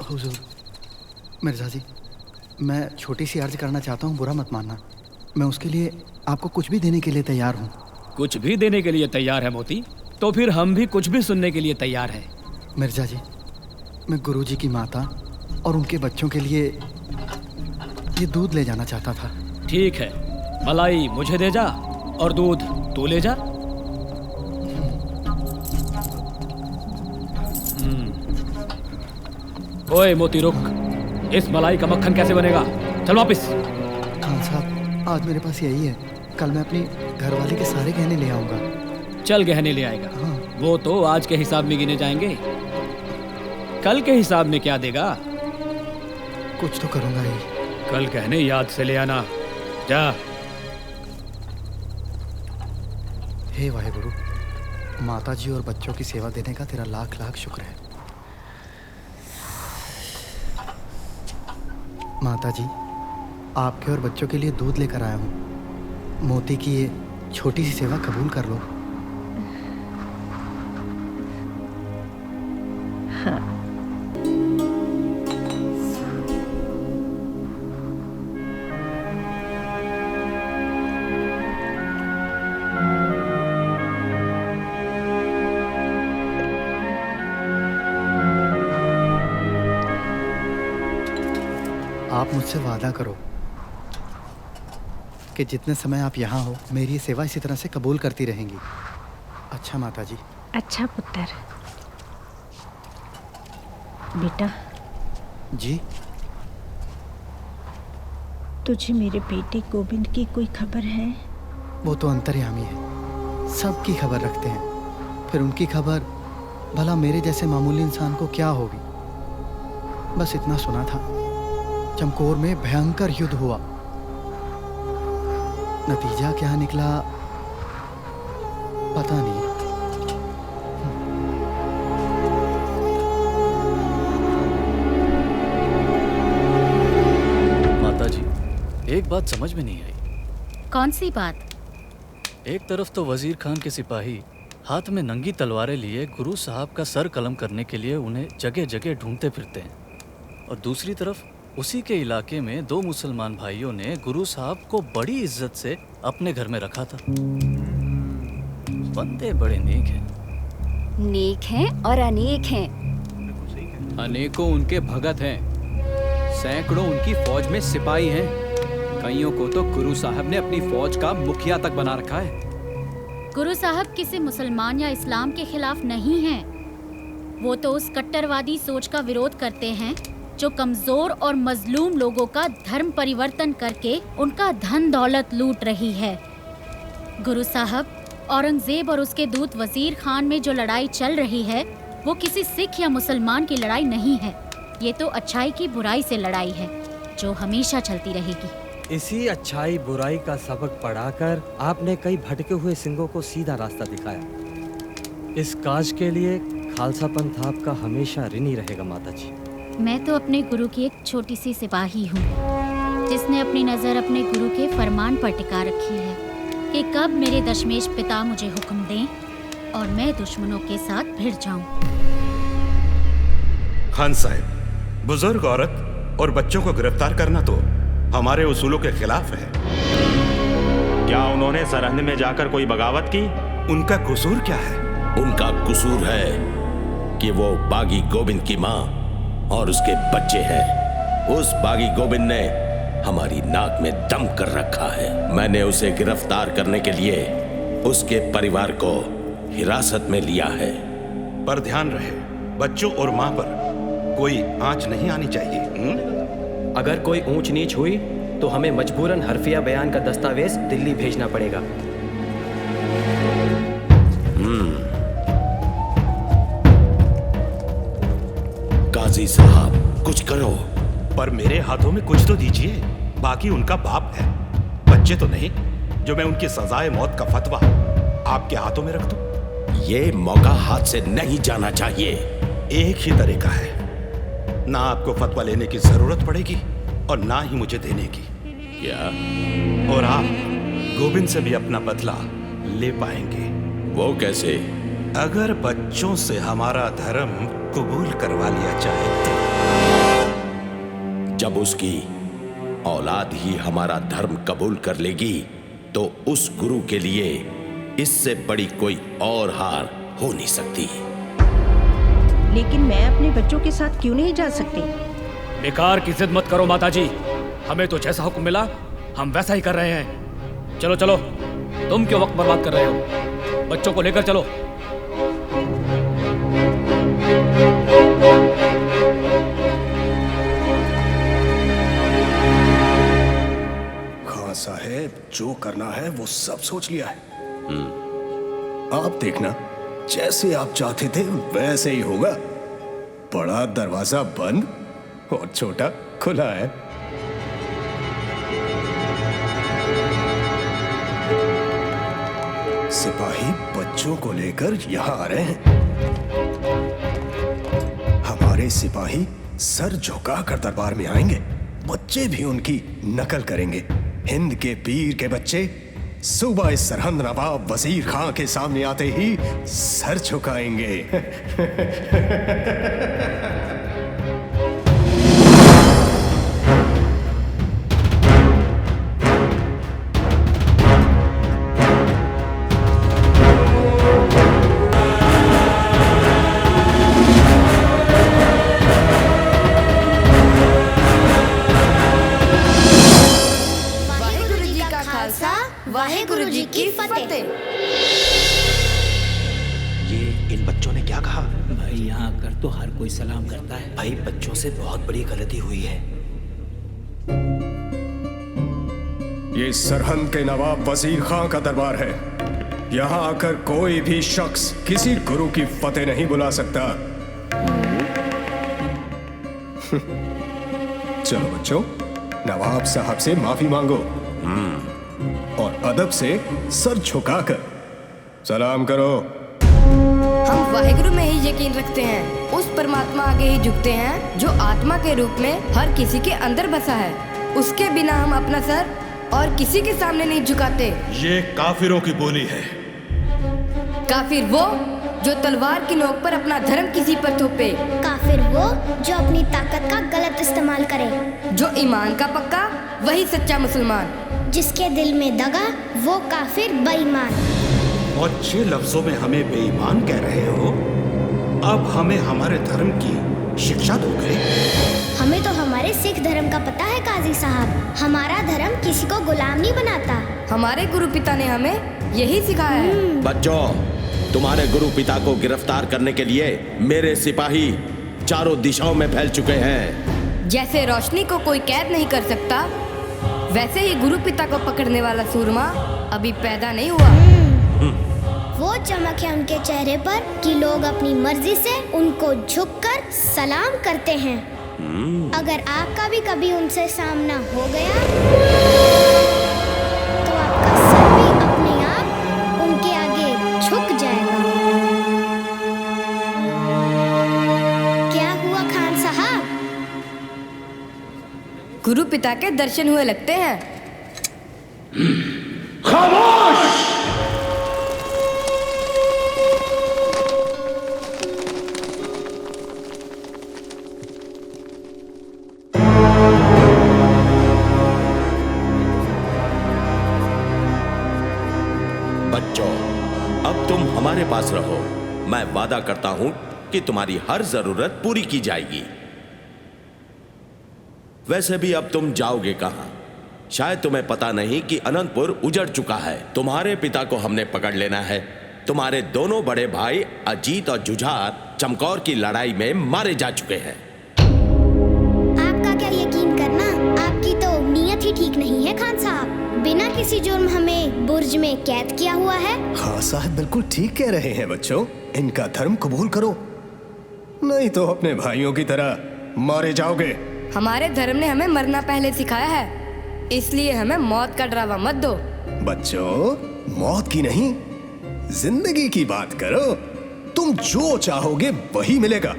हुजूर, मिर्जा जी, मैं छोटी सी अर्ज करना चाहता हूँ, बुरा मत मानना। मैं उसके लिए आपको कुछ भी देने के लिए तैयार हूँ। कुछ भी देने के लिए तैयार है मोती? तो फिर हम भी कुछ भी सुनने के लिए तैयार हैं। मिर्जा जी, मैं गुरुजी की माता और उनके बच्चों के लिए ये दूध ले जाना चाहता था। ठीक है, मलाई मुझे दे जा और दूध तू ले जा। ओए मोती रुक, इस मलाई का मक्खन कैसे बनेगा? चल वापिस। खान साहब, आज मेरे पास यही है, कल मैं अपनी घरवाली के सारे गहने ले आऊंगा। चल गहने ले आएगा। हाँ। वो तो आज के हिसाब में गिने जाएंगे, कल के हिसाब में क्या देगा? कुछ तो करूंगा ही। कल गहने याद से ले आना, जा। हे वाहेगुरु, माता जी और बच्चों की सेवा देने का तेरा लाख लाख शुक्र है। माता जी, आपके और बच्चों के लिए दूध लेकर आया हूँ। मोती की ये छोटी सी सेवा कबूल कर लो। हाँ। आप मुझसे वादा करो कि जितने समय आप यहाँ हो, मेरी ये सेवा इसी तरह से कबूल करती रहेंगी। अच्छा माता जी। अच्छा पुत्र। बेटा जी, तुझे मेरे बेटे गोविंद की कोई खबर है? वो तो अंतर्यामी है, सबकी खबर रखते हैं, फिर उनकी खबर भला मेरे जैसे मामूली इंसान को क्या होगी। बस इतना सुना था, चमकौर में भयंकर युद्ध हुआ, नतीजा क्या निकला पता नहीं। माताजी, एक बात समझ में नहीं आई। कौन सी बात? एक तरफ तो वजीर खान के सिपाही हाथ में नंगी तलवारें लिए गुरु साहब का सर कलम करने के लिए उन्हें जगह जगह ढूंढते फिरते हैं, और दूसरी तरफ उसी के इलाके में 2 मुसलमान भाइयों ने गुरु साहब को बड़ी इज्जत से अपने घर में रखा था। बंदे बड़े नेक हैं। नेक हैं और अनेक हैं। अनेकों उनके भगत हैं, सैकड़ों उनकी फौज में सिपाही हैं। कईयों को तो गुरु साहब ने अपनी फौज का मुखिया तक बना रखा है। गुरु साहब किसी मुसलमान या इस्लाम के खिलाफ नहीं हैं। वो तो उस कट्टरवादी सोच का विरोध करते हैं जो कमजोर और मजलूम लोगों का धर्म परिवर्तन करके उनका धन दौलत लूट रही है। गुरु साहब, औरंगजेब और उसके दूत वजीर खान में जो लड़ाई चल रही है वो किसी सिख या मुसलमान की लड़ाई नहीं है। ये तो अच्छाई की बुराई से लड़ाई है जो हमेशा चलती रहेगी। इसी अच्छाई बुराई का सबक पढ़ाकर आपने कई भटके हुए सिंहों को सीधा रास्ता दिखाया। इस काज के लिए खालसा पंथ आपका हमेशा ऋणी रहेगा माता जी। मैं तो अपने गुरु की एक छोटी सी सिपाही हूँ जिसने अपनी नजर अपने गुरु के फरमान पर टिका रखी है कि कब मेरे दशमेश पिता मुझे हुक्म दें और मैं दुश्मनों के साथ भिड़ जाऊं। खान साहब, बुजुर्ग औरत और बच्चों को गिरफ्तार करना तो हमारे उसूलों के खिलाफ है। क्या उन्होंने सरहद में जाकर कोई बगावत की? उनका कसूर क्या है? उनका कसूर है कि वो बागी गोविंद की माँ और उसके बच्चे हैं। उस बागी गोविंद ने हमारी नाक में दम कर रखा है। मैंने उसे गिरफ्तार करने के लिए उसके परिवार को हिरासत में लिया है। पर ध्यान रहे, बच्चों और माँ पर कोई आंच नहीं आनी चाहिए। अगर कोई ऊंच नीच हुई तो हमें मजबूरन हरफिया बयान का दस्तावेज दिल्ली भेजना पड़ेगा। काजी साहब, कुछ करो। पर मेरे हाथों में कुछ तो दीजिए। बाकी उनका बाप है, बच्चे तो नहीं, जो मैं उनकी सजाए मौत का फतवा आपके हाथों में रख दूं। ये मौका हाथ से नहीं जाना चाहिए। एक ही तरीका है, ना आपको फतवा लेने की जरूरत पड़ेगी और ना ही मुझे देने की। क्या? और आप गोविंद से भी अपना बदला ले पाएंगे। वो कैसे? अगर बच्चों से हमारा धर्म कबूल करवा लिया जाए तो। जब उसकी औलाद ही हमारा धर्म कबूल कर लेगी तो उस गुरु के लिए इससे बड़ी कोई और हार हो नहीं सकती। लेकिन मैं अपने बच्चों के साथ क्यों नहीं जा सकती? बेकार की जिद मत करो माताजी। हमें तो जैसा हुक्म मिला हम वैसा ही कर रहे हैं। चलो चलो, तुम क्यों वक्त बर्बाद कर रहे हो? बच्चों को लेकर चलो। खान साहब, जो करना है वो सब सोच लिया है। आप देखना, जैसे आप चाहते थे वैसे ही होगा। बड़ा दरवाजा बंद और छोटा खुला है। सिपाही बच्चों को लेकर यहाँ आ रहे हैं। हमारे सिपाही सर झुकाकर दरबार में आएंगे। बच्चे भी उनकी नकल करेंगे। हिंद के पीर के बच्चे सुबह इस सरहद नवाब वजीर खां के सामने आते ही सर झुकाएंगे। वाहेगुरु जी की फतेह। ये इन बच्चों ने क्या कहा? भाई यहाँ आकर तो हर कोई सलाम करता है। भाई बच्चों से बहुत बड़ी गलती हुई है। ये सरहद के नवाब वजीर खां का दरबार है। यहाँ आकर कोई भी शख्स किसी गुरु की फतेह नहीं बुला सकता। चलो बच्चों, नवाब साहब से माफी मांगो और अदब से सर झुकाकर सलाम करो। हम वाहेगुरु में ही यकीन रखते हैं। उस परमात्मा आगे ही झुकते हैं जो आत्मा के रूप में हर किसी के अंदर बसा है। उसके बिना हम अपना सर और किसी के सामने नहीं झुकाते। ये काफिरों की बोली है। काफिर वो जो तलवार की नोक पर अपना धर्म किसी पर थोपे। काफिर वो जो अपनी ताकत का गलत इस्तेमाल करे। जो ईमान का पक्का वही सच्चा मुसलमान। जिसके दिल में दगा वो काफिर बेईमान। और छह लफ्जों में हमें बेईमान कह रहे हो? अब हमें हमारे धर्म की शिक्षा दोगे? हमें तो हमारे सिख धर्म का पता है काजी साहब। हमारा धर्म किसी को गुलाम नहीं बनाता। हमारे गुरु पिता ने हमें यही सिखाया है। बच्चों, तुम्हारे गुरु पिता को गिरफ्तार करने के लिए मेरे सिपाही चारों दिशाओं में फैल चुके हैं। जैसे रोशनी को कोई कैद नहीं कर सकता, वैसे ही गुरु पिता को पकड़ने वाला सूरमा अभी पैदा नहीं हुआ। वो चमक है उनके चेहरे पर कि लोग अपनी मर्जी से उनको झुककर सलाम करते हैं। अगर आपका भी कभी उनसे सामना हो गया तो आपका सर भी अपने आप उनके आगे झुक जाएगा। क्या हुआ खान साहब? गुरु पिता के दर्शन हुए लगते हैं। खामोश! बच्चों, अब तुम हमारे पास रहो। मैं वादा करता हूं कि तुम्हारी हर जरूरत पूरी की जाएगी। वैसे भी अब तुम जाओगे कहां? शायद तुम्हें पता नहीं कि अनंतपुर उजड़ चुका है। तुम्हारे पिता को हमने पकड़ लेना है। तुम्हारे दोनों बड़े भाई अजीत और जुझार चमकौर की लड़ाई में मारे जा चुके हैं। आपका क्या यकीन करना, आपकी तो नीयत ही ठीक नहीं है खान साहब। बिना किसी जुर्म हमें बुर्ज में कैद किया हुआ है। हाँ साहब, बिल्कुल ठीक कह रहे हैं बच्चों। इनका धर्म कबूल करो, नहीं तो अपने भाइयों की तरह मारे जाओगे। हमारे धर्म ने हमें मरना पहले सिखाया है, इसलिए हमें मौत का डरावा मत दो। बच्चों, मौत की नहीं, जिंदगी की बात करो। तुम जो चाहोगे वही मिलेगा।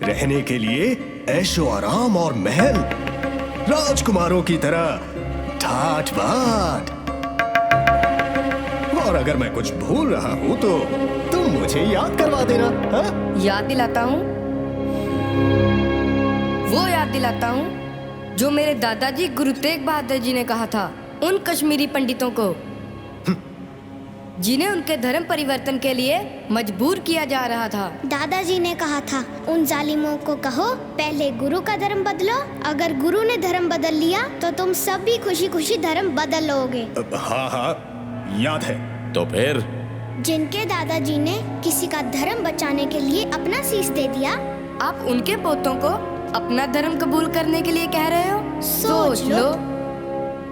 रहने के लिए ऐशो आराम और महल, राजकुमारों की तरह ठाठ बाट। और अगर मैं कुछ भूल रहा हूँ तो तुम मुझे याद करवा देना। हा? याद दिलाता हूँ, वो याद दिलाता हूँ जो मेरे दादाजी गुरु तेग बहादुर जी ने कहा था उन कश्मीरी पंडितों को, जिन्हें उनके धर्म परिवर्तन के लिए मजबूर किया जा रहा था। दादाजी ने कहा था उन जालिमों को कहो पहले गुरु का धर्म बदलो। अगर गुरु ने धर्म बदल लिया तो तुम सब भी खुशी खुशी धर्म बदल लोगे। हाँ हाँ, याद है। तो फिर जिनके दादाजी ने किसी का धर्म बचाने के लिए अपना शीश दे दिया, आप उनके पोतों को अपना धर्म कबूल करने के लिए कह रहे हो? सोच लो,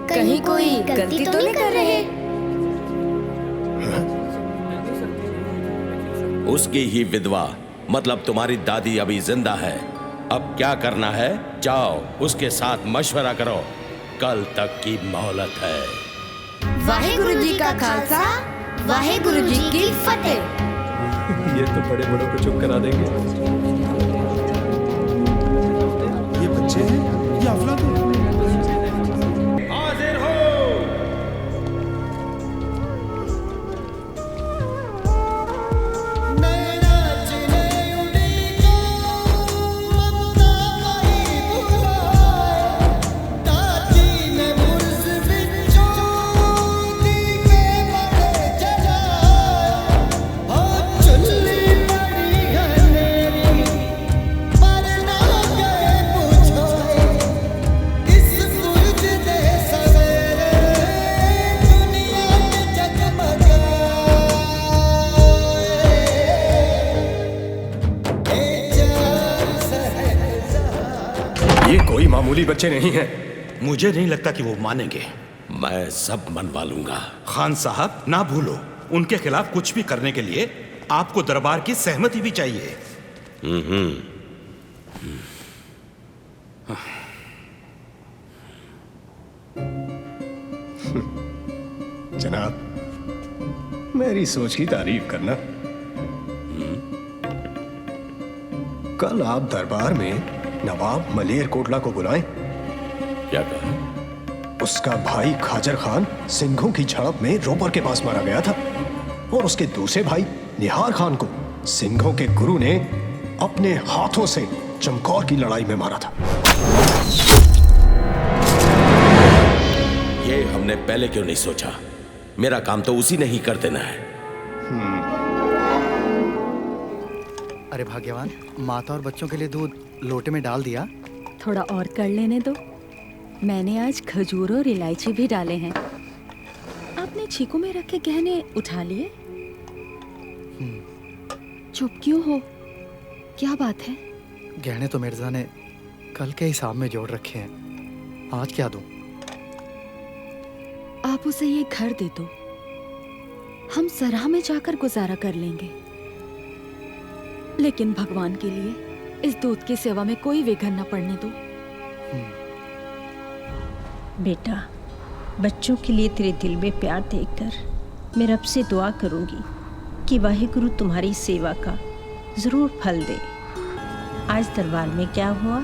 कहीं कोई गलती तो नहीं कर रहे। उसकी ही विधवा, मतलब तुम्हारी दादी अभी जिंदा है। अब क्या करना है? जाओ उसके साथ मशवरा करो। कल तक की मोहलत है। वाहेगुरु जी का खालसा, वाहेगुरु जी की फतेह। ये तो बड़े बड़ों को चुप करा देंगे। ये बच्चे हैं या अफलातून? हाजिर हो। ये कोई मामूली बच्चे नहीं हैं। मुझे नहीं लगता कि वो मानेंगे। मैं सब मनवा लूंगा। खान साहब, ना भूलो, उनके खिलाफ कुछ भी करने के लिए आपको दरबार की सहमति भी चाहिए। जनाब, मेरी सोच की तारीफ करना। कल आप दरबार में नवाब मलेर कोटला को बुलाएं। क्या कहा? उसका भाई खाजर खान सिंघों की झड़प में रोपर के पास मारा गया था और उसके दूसरे भाई निहार खान को सिंघों के गुरु ने अपने हाथों से चमकौर की लड़ाई में मारा था। ये हमने पहले क्यों नहीं सोचा? मेरा काम तो उसी ने ही कर देना है। अरे भाग्यवान, माता और बच्चों के लिए दूध लोटे में डाल दिया। थोड़ा और कर लेने दो। मैंने आज खजूर और इलायची भी डाले हैं। आपने छीकू में रखे गहने उठा लिए? चुप क्यों हो? क्या बात है? गहने तो मिर्जा ने कल के हिसाब में जोड़ रखे हैं, आज क्या दूं? आप उसे ये घर दे दो, हम सराह में जाकर गुजारा कर लेंगे। लेकिन भगवान के लिए इस दूध की सेवा में कोई विघ्न न पड़ने दो। बेटा, बच्चों के लिए तेरे दिल में प्यार देखकर मैं रब से दुआ करूंगी कि वाहिगुरु तुम्हारी सेवा का जरूर फल दे। आज दरबार में क्या हुआ?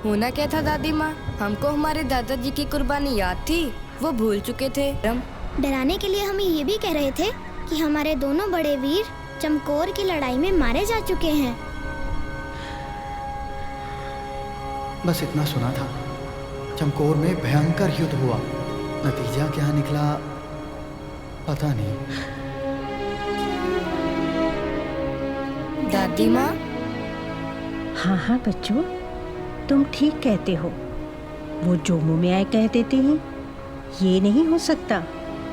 होना क्या था दादी माँ, हमको हमारे दादाजी की कुर्बानी याद थी, वो भूल चुके थे। डराने के लिए हमें ये भी कह रहे थे कि हमारे दोनों बड़े वीर चमकौर की लड़ाई में मारे जा चुके हैं। बस इतना सुना था, चमकौर में भयंकर युद्ध हुआ, नतीजा क्या निकला पता नहीं। दादी माँ? हाँ हाँ बच्चों, तुम ठीक कहते हो। वो जो मुंह में आए कह देते हैं, ये नहीं हो सकता।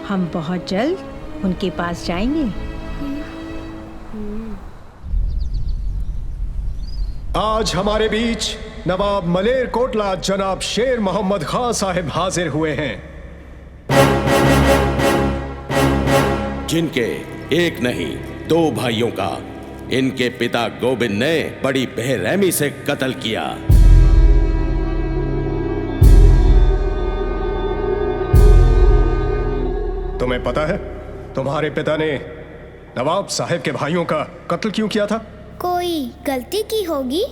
हम बहुत जल्द उनके पास जाएंगे। आज हमारे बीच नवाब मलेर कोटला जनाब शेर मोहम्मद खान साहिब हाजिर हुए हैं, जिनके एक नहीं दो भाइयों का इनके पिता गोविंद ने बड़ी बेरहमी से कत्ल किया। तुम्हें पता है तुम्हारे पिता ने नवाब साहिब के भाइयों का कत्ल क्यों किया था? कोई गलती की होगी?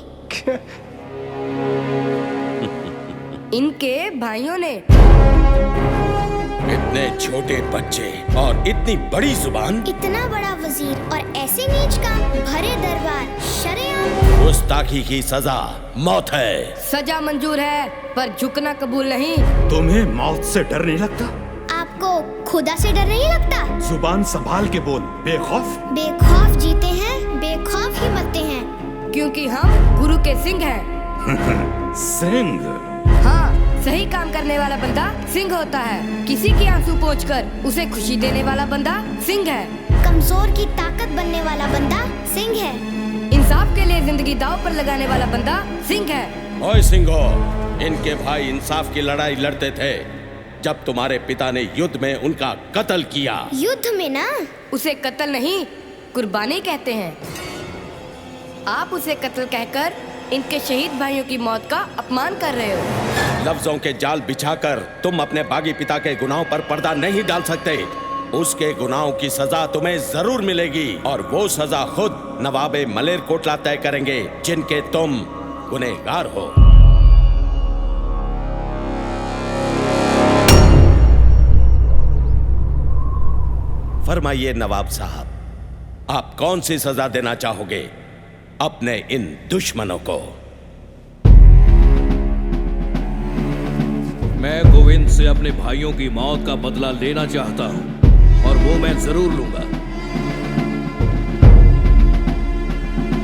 इनके भाइयों ने। इतने छोटे बच्चे और इतनी बड़ी जुबान, इतना बड़ा वजीर और ऐसे नीच काम, भरे दरबार, शरेआम। गुस्ताखी की सजा मौत है। सजा मंजूर है पर झुकना कबूल नहीं। तुम्हें मौत से डर नहीं लगता? आपको खुदा से डर नहीं लगता? जुबान संभाल के बोल, बेखौफ। बेखौफ जीते हैं, बेखौफ ही मरते हैं। क्योंकि हम गुरु के सिंह हैं। सिंह? हाँ, सही काम करने वाला बंदा सिंह होता है। किसी की आंसू पोंछकर उसे खुशी देने वाला बंदा सिंह है। कमजोर की ताकत बनने वाला बंदा सिंह है। इंसाफ के लिए जिंदगी दांव पर लगाने वाला बंदा सिंह है। ओए सिंहो, इनके भाई इंसाफ की लड़ाई लड़ते थे जब तुम्हारे पिता ने युद्ध में उनका कत्ल किया। युद्ध में ना? उसे कत्ल नहीं, कुर्बानी कहते हैं। आप उसे कत्ल कहकर इनके शहीद भाइयों की मौत का अपमान कर रहे हो। लफ्जों के जाल बिछाकर तुम अपने बागी पिता के गुनाहों पर पर्दा नहीं डाल सकते। उसके गुनाहों की सजा तुम्हें जरूर मिलेगी और वो सजा खुद नवाबे मलेर कोटला तय करेंगे, जिनके तुम गुनहगार हो। फरमाइए नवाब साहब, आप कौन सी सजा देना चाहोगे अपने इन दुश्मनों को? मैं गोविंद से अपने भाइयों की मौत का बदला लेना चाहता हूं और वो मैं जरूर लूंगा,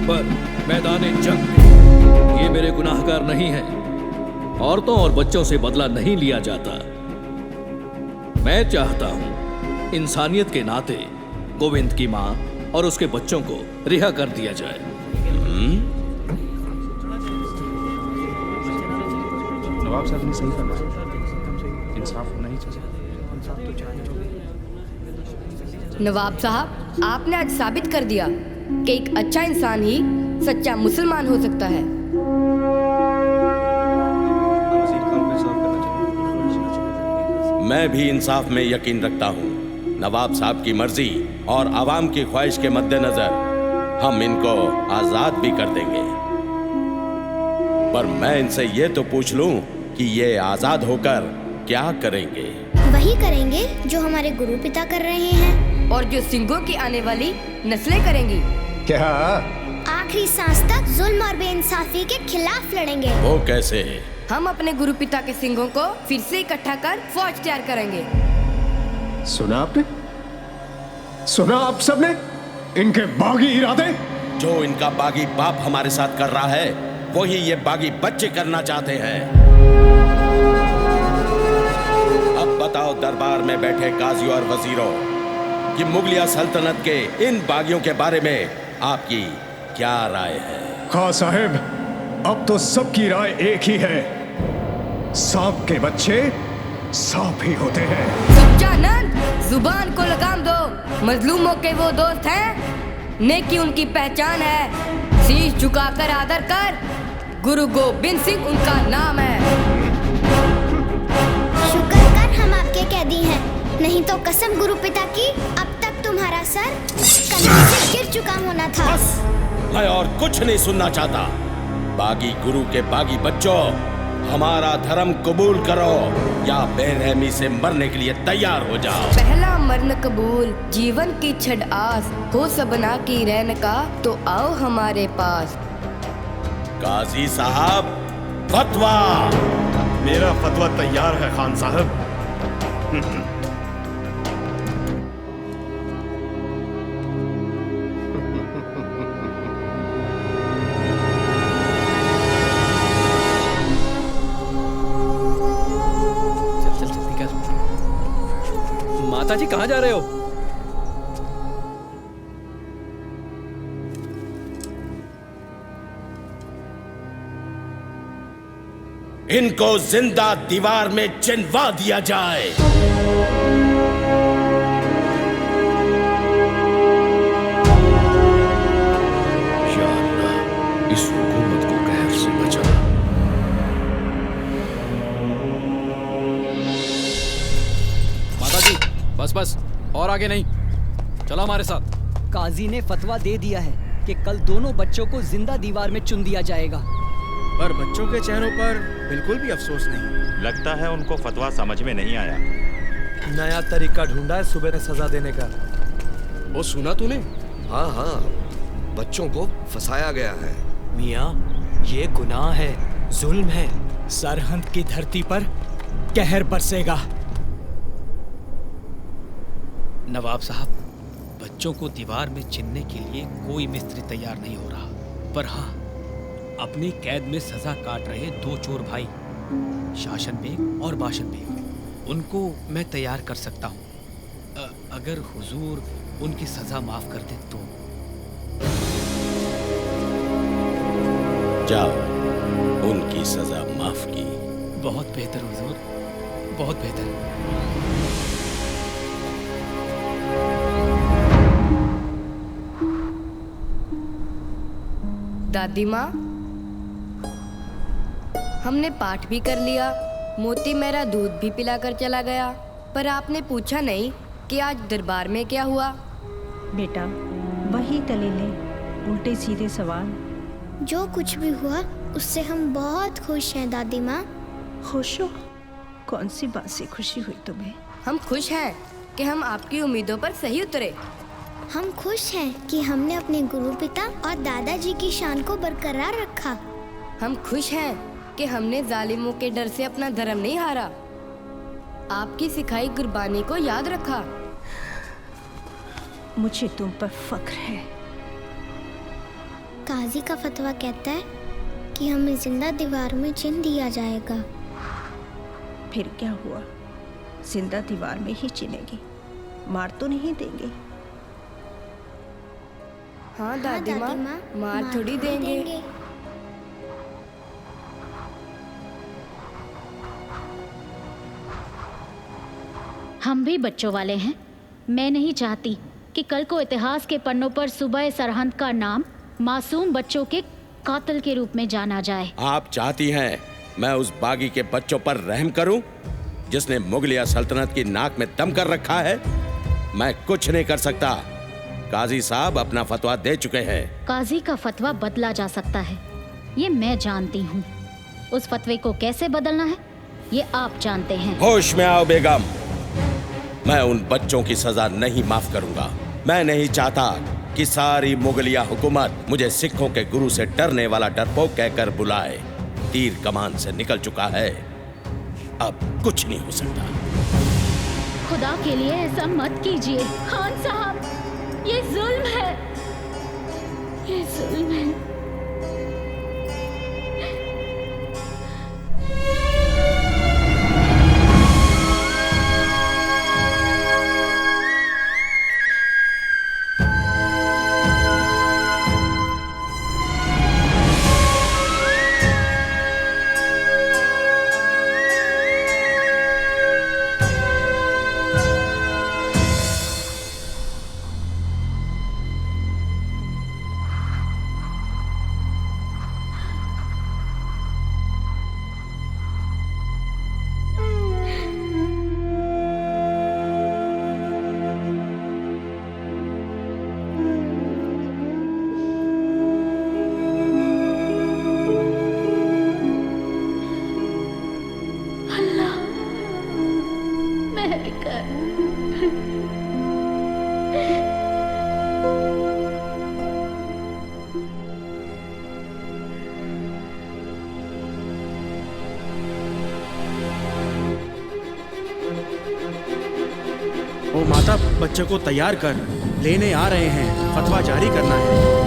पर मैदाने जंग में ये मेरे गुनाहगार नहीं हैं। औरतों और बच्चों से बदला नहीं लिया जाता। मैं चाहता हूं इंसानियत के नाते गोविंद की मां और उसके बच्चों को रिहा कर दिया जाए। नवाब साहब ने सही फरमाया, इंसाफ होना ही चाहिए। नवाब साहब, आपने आज साबित कर दिया कि एक अच्छा इंसान ही सच्चा मुसलमान हो सकता है। मैं भी इंसाफ में यकीन रखता हूँ। नवाब साहब की मर्जी और आवाम की ख्वाहिश के मद्देनजर हम इनको आजाद भी कर देंगे, पर मैं इनसे ये तो पूछ लूं कि ये आजाद होकर क्या करेंगे? वही करेंगे जो हमारे गुरु पिता कर रहे हैं और जो सिंहों की आने वाली नस्लें करेंगी। क्या? आग आखिरी सांस तक जुल्म और बेइंसाफी के खिलाफ लड़ेंगे। वो कैसे? हम अपने गुरु पिता के सिंहों को फिर से इकट्ठा कर फौज तैयार करेंगे। सुना आपने? सुना आप सबने? इनके बागी इरादे। जो इनका बागी बाप हमारे साथ कर रहा है, वही ये बागी बच्चे करना चाहते हैं। अब बताओ दरबार में बैठे काजियों और वजीरों कि मुगलिया सल्तनत के इन बागियों के बारे में आपकी क्या राय है? खां साहब, अब तो सबकी राय एक ही है, सांप के बच्चे सांप ही होते हैं। सच्चानंद, जुबान को लगाम दो। मजलूमों के वो दोस्त हैं, नेकी उनकी पहचान है। शीश झुकाकर आदर कर, गुरु गोबिंद सिंह उनका नाम है। शुक्र कर हम आपके कैदी हैं, नहीं तो कसम गुरु पिता की अब तक तुम्हारा सर कंधे से गिर चुका होना था। बस, मैं और कुछ नहीं सुनना चाहता। बागी गुरु के बागी बच्चों, हमारा धर्म कबूल करो या बेरहमी से मरने के लिए तैयार हो जाओ। पहला मरण कबूल, जीवन की छड़ आस, हो सबना की रहने का, तो आओ हमारे पास। काजी साहब, फतवा। मेरा फतवा तैयार है खान साहब। माताजी कहाँ जा रहे हो? इनको जिंदा दीवार में चिनवा दिया जाए। या अल्लाह, इस हुकूमत को कहर से बचा। माताजी, बस बस, और आगे नहीं, चलो हमारे साथ। काजी ने फतवा दे दिया है कि कल दोनों बच्चों को जिंदा दीवार में चुन दिया जाएगा। पर बच्चों के चेहरों पर बिल्कुल भी अफसोस नहीं। लगता है उनको फतवा समझ में नहीं आया। नया तरीका ढूंढा है सुबह में सजा देने का। वो सुना तूने? हाँ हाँ, बच्चों को फंसाया गया है। मियाँ, ये गुनाह है, जुल्म है। सरहद की धरती पर कहर बरसेगा। नवाब साहब, बच्चों को दीवार में चिनने के लिए कोई मिस्त्री तैयार नहीं हो रहा, पर हाँ, अपनी कैद में सजा काट रहे दो चोर भाई, शासन बेग और बाशन बेग, उनको मैं तैयार कर सकता हूँ। अगर हुजूर उनकी सजा माफ कर दे तो। जाओ, उनकी सजा माफ की। बहुत बेहतर हुजूर, बहुत बेहतर। दादी माँ, हमने पाठ भी कर लिया, मोती मेरा दूध भी पिलाकर चला गया, पर आपने पूछा नहीं कि आज दरबार में क्या हुआ। बेटा, वही दलीलें, उल्टे सीधे सवाल। जो कुछ भी हुआ उससे हम बहुत खुश हैं दादी माँ। खुश हो? कौन सी बात से खुशी हुई तुम्हें? हम खुश हैं कि हम आपकी उम्मीदों पर सही उतरे। हम खुश हैं कि हमने अपने गुरु पिता और दादाजी की शान को बरकरार रखा। हम खुश हैं कि हमने जालिमों के डर से अपना धर्म नहीं हारा, आपकी सिखाई कुर्बानी को याद रखा। मुझे तुम पर फख्र है। काजी का फतवा कहता है कि हमें जिंदा दीवार में चिन दिया जाएगा। फिर क्या हुआ? जिंदा दीवार में ही चिनेगी, मार तो नहीं देंगे। हाँ दादी माँ, मार थोड़ी देंगे। हम भी बच्चों वाले हैं। मैं नहीं चाहती कि कल को इतिहास के पन्नों पर सुबह सरहद का नाम मासूम बच्चों के कातिल के रूप में जाना जाए। आप चाहती हैं मैं उस बागी के बच्चों पर रहम करूं, जिसने मुगलिया सल्तनत की नाक में दम कर रखा है? मैं कुछ नहीं कर सकता। काजी साहब अपना फतवा दे चुके हैं। काजी का फतवा बदला जा सकता है, ये मैं जानती हूँ। उस फतवे को कैसे बदलना है ये आप जानते हैं। होश में आओ बेगम, मैं उन बच्चों की सजा नहीं माफ करूंगा। मैं नहीं चाहता कि सारी मुगलिया हुकूमत मुझे सिखों के गुरु से डरने वाला डरपोक कहकर बुलाए। तीर कमान से निकल चुका है, अब कुछ नहीं हो सकता। खुदा के लिए ऐसा मत कीजिए खान साहब, ये जुल्म है, ये जुल्म है। ओ माता, बच्चे को तैयार कर, लेने आ रहे हैं, फतवा जारी करना है।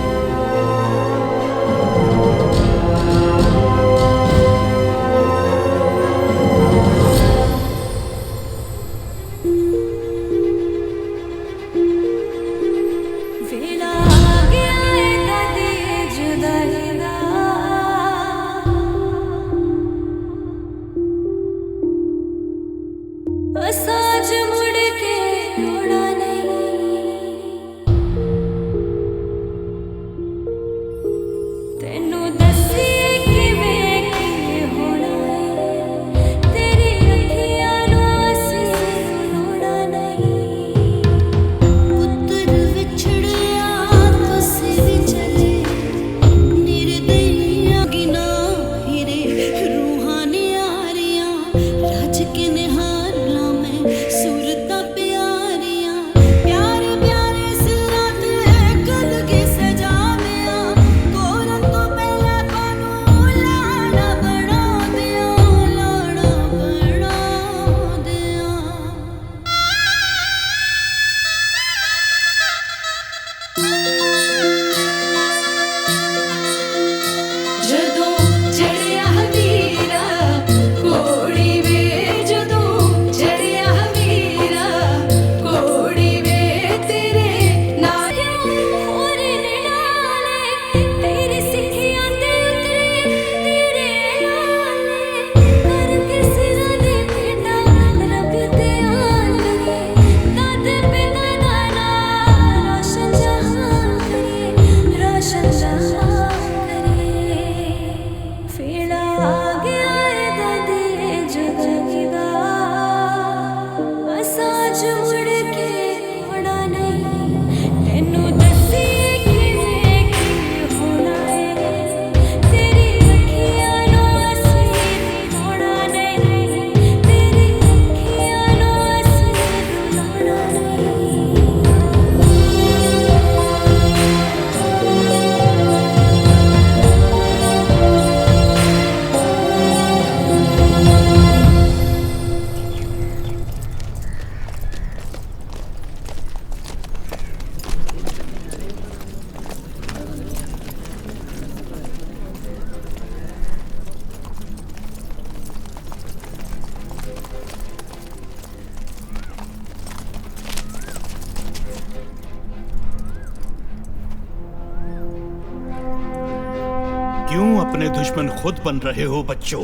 क्यों अपने दुश्मन खुद बन रहे हो बच्चों?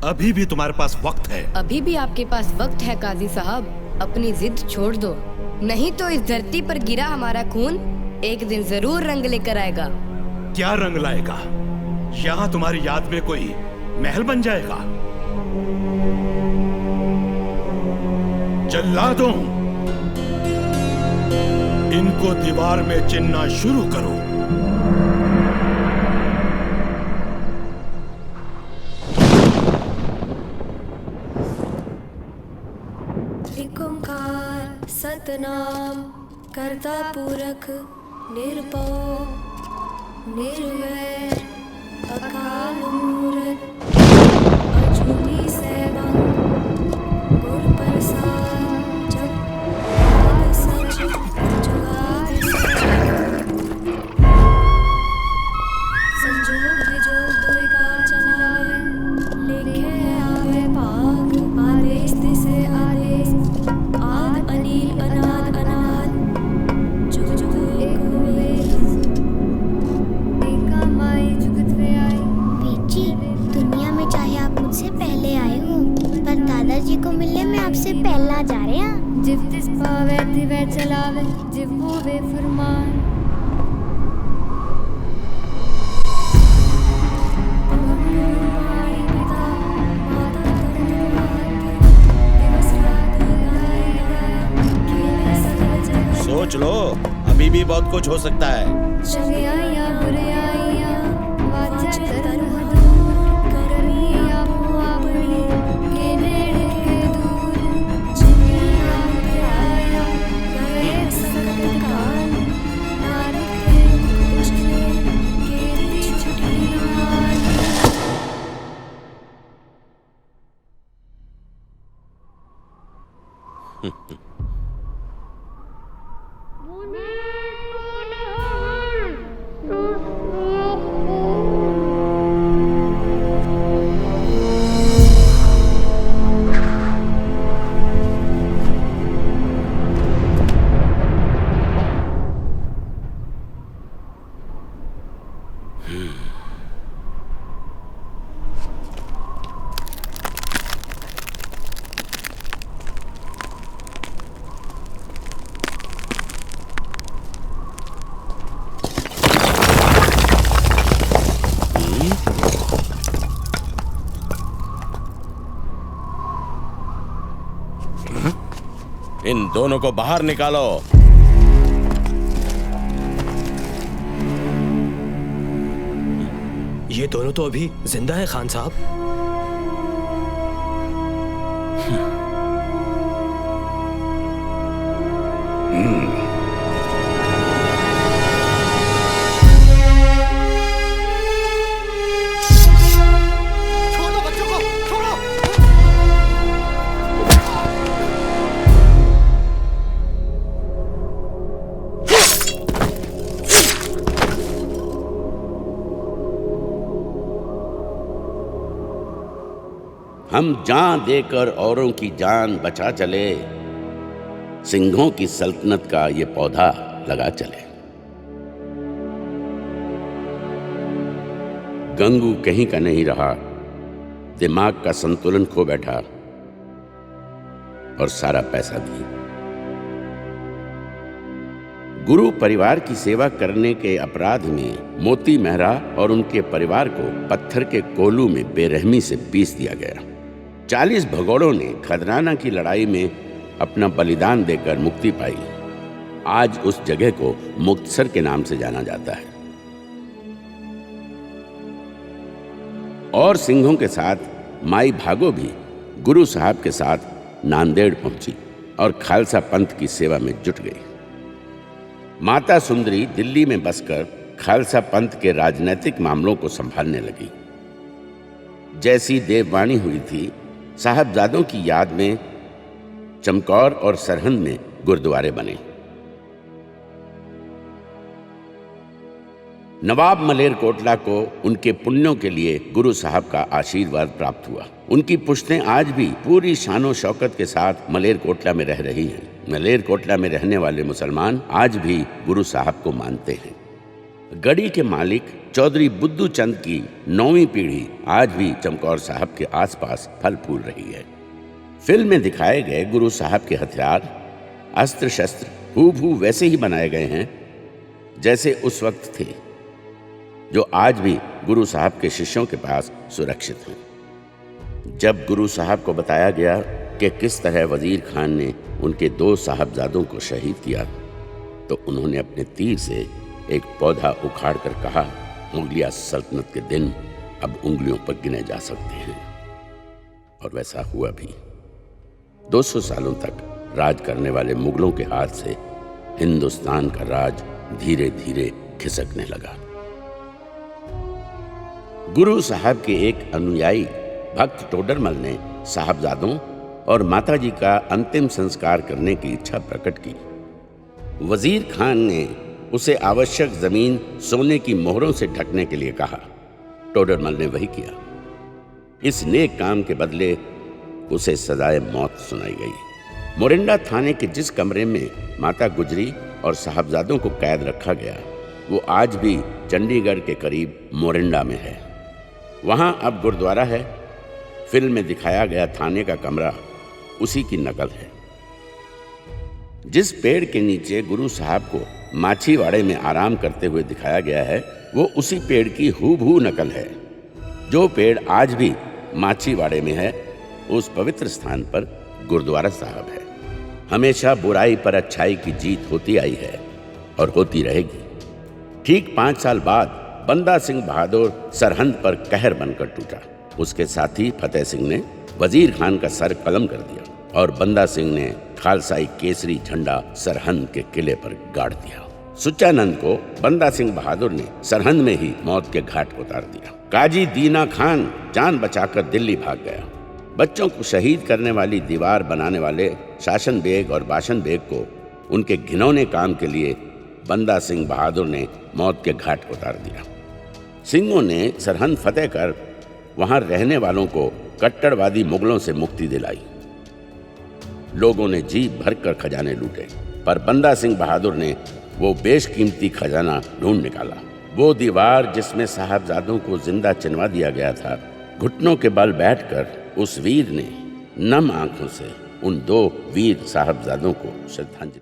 अभी भी तुम्हारे पास वक्त है। अभी भी आपके पास वक्त है काजी साहब, अपनी जिद छोड़ दो, नहीं तो इस धरती पर गिरा हमारा खून एक दिन जरूर रंग लेकर आएगा। क्या रंग लाएगा? यहाँ तुम्हारी याद में कोई महल बन जाएगा। जल्लादों, इनको दीवार में चिन्हना शुरू करो। एक ओंकार सतनाम करता पूरक निर्भय निर्वैर अकाल मूरत अजूनी सेवक गुर प्रसाद जप आद सच जुगाद संजोग विजोग दुर्गा चलावे लिखे आवे पाक आदेश दिसे आदेश आद अनील अनाद अनाद जुग जुग एक हुए एका माई जुगत वे आई। बेटी, दुनिया में चाहे आप मुझसे पहले आए हो, पर दादाजी को मिलने में आपसे पहला जा रहे हैं। जिव तिस पावे तिवे चलावे जिव होवे फरमान सोच लो, अभी भी बहुत कुछ हो सकता है। चंगे आया बुरे आया वाचा तरन दूर करनी आपो आपनी के नेड़े के दूर चंगे आया गए संकट काल नारद के कुछ के छुटी नाल। इन दोनों को बाहर निकालो। ये दोनों तो अभी जिंदा है खान साहब। हम जान देकर औरों की जान बचा चले, सिंहों की सल्तनत का ये पौधा लगा चले। गंगू कहीं का नहीं रहा, दिमाग का संतुलन खो बैठा और सारा पैसा भी। गुरु परिवार की सेवा करने के अपराध में मोती मेहरा और उनके परिवार को पत्थर के कोलू में बेरहमी से पीस दिया गया। 40 भगोड़ों ने खदराना की लड़ाई में अपना बलिदान देकर मुक्ति पाई। आज उस जगह को मुक्तसर के नाम से जाना जाता है। और सिंहों के साथ माई भागो भी गुरु साहब के साथ नांदेड़ पहुंची और खालसा पंथ की सेवा में जुट गई। माता सुंदरी दिल्ली में बसकर खालसा पंथ के राजनीतिक मामलों को संभालने लगी। जैसी देववाणी हुई थी, साहबजादों की याद में चमकौर और सरहंद में गुरुद्वारे बने। नवाब मलेरकोटला को उनके पुण्यों के लिए गुरु साहब का आशीर्वाद प्राप्त हुआ। उनकी पुश्तें आज भी पूरी शानो शौकत के साथ मलेरकोटला में रह रही हैं। मलेरकोटला में रहने वाले मुसलमान आज भी गुरु साहब को मानते हैं। गढ़ी के मालिक चौधरी बुद्धू चंद की 9वीं पीढ़ी आज भी चमकौर साहब के आसपास फल फूल रही है। फिल्म में दिखाए गए गुरु साहब के हथियार, अस्त्र शस्त्र हूबहू वैसे ही बनाए गए हैं जैसे उस वक्त थे, जो आज भी गुरु साहब के शिष्यों के पास सुरक्षित हैं। जब गुरु साहब को बताया गया कि किस तरह वजीर खान ने उनके 2 साहबजादों को शहीद किया, तो उन्होंने अपने तीर से एक पौधा उखाड़ कर कहा, मुगलिया सल्तनत के दिन अब उंगलियों पर गिने जा सकते हैं। और वैसा हुआ भी। 200 सालों तक राज करने वाले मुगलों के हाथ से हिंदुस्तान का राज धीरे धीरे खिसकने लगा। गुरु साहब के एक अनुयायी भक्त टोडरमल ने साहबजादों और माताजी का अंतिम संस्कार करने की इच्छा प्रकट की। वजीर खान ने उसे आवश्यक जमीन सोने की मोहरों से ढकने के लिए कहा। टोडरमल ने वही किया। इस नेक काम के बदले उसे सजाए मौत सुनाई गई। मोरिंडा थाने के जिस कमरे में माता गुजरी और साहबजादों को कैद रखा गया, वो आज भी चंडीगढ़ के करीब मोरिंडा में है। वहां अब गुरुद्वारा है। फिल्म में दिखाया गया थाने का कमरा उसी की नकल है। जिस पेड़ के नीचे गुरु साहब को माछीवाड़े में आराम करते हुए दिखाया गया है, वो उसी पेड़ की हूबहू नकल है। जो पेड़ आज भी माछीवाड़े में है, उस पवित्र स्थान पर गुरुद्वारा साहब है। हमेशा बुराई पर अच्छाई की जीत होती आई है और होती रहेगी। ठीक 5 साल बाद बंदा सिंह बहादुर सरहंद पर कहर बनकर टूटा। उसके साथी फतेह सिंह ने वजीर खान का सर कलम कर दिया और बंदा सिंह ने खालसाई केसरी झंडा सरहंद के किले पर गाड़ दिया। सुच्चानंद को बंदा सिंह बहादुर ने सरहंद में ही मौत के घाट उतार दिया। काजी दीना खान जान बचाकर दिल्ली भाग गया। बच्चों को शहीद करने वाली दीवार बनाने वाले शासन बेग और बाशन बेग को उनके घिनौने काम के लिए बंदा सिंह बहादुर ने मौत के घाट उतार दिया। सिंहों ने सरहंद फतेह कर वहां रहने वालों को कट्टरवादी मुगलों से मुक्ति दिलाई। लोगों ने जी भरकर खजाने लूटे, पर बंदा सिंह बहादुर ने वो बेशकीमती खजाना ढूंढ निकाला। वो दीवार जिसमें साहबजादों को जिंदा चिनवा दिया गया था, घुटनों के बल बैठकर उस वीर ने नम आंखों से उन 2 वीर साहबजादों को श्रद्धांजलि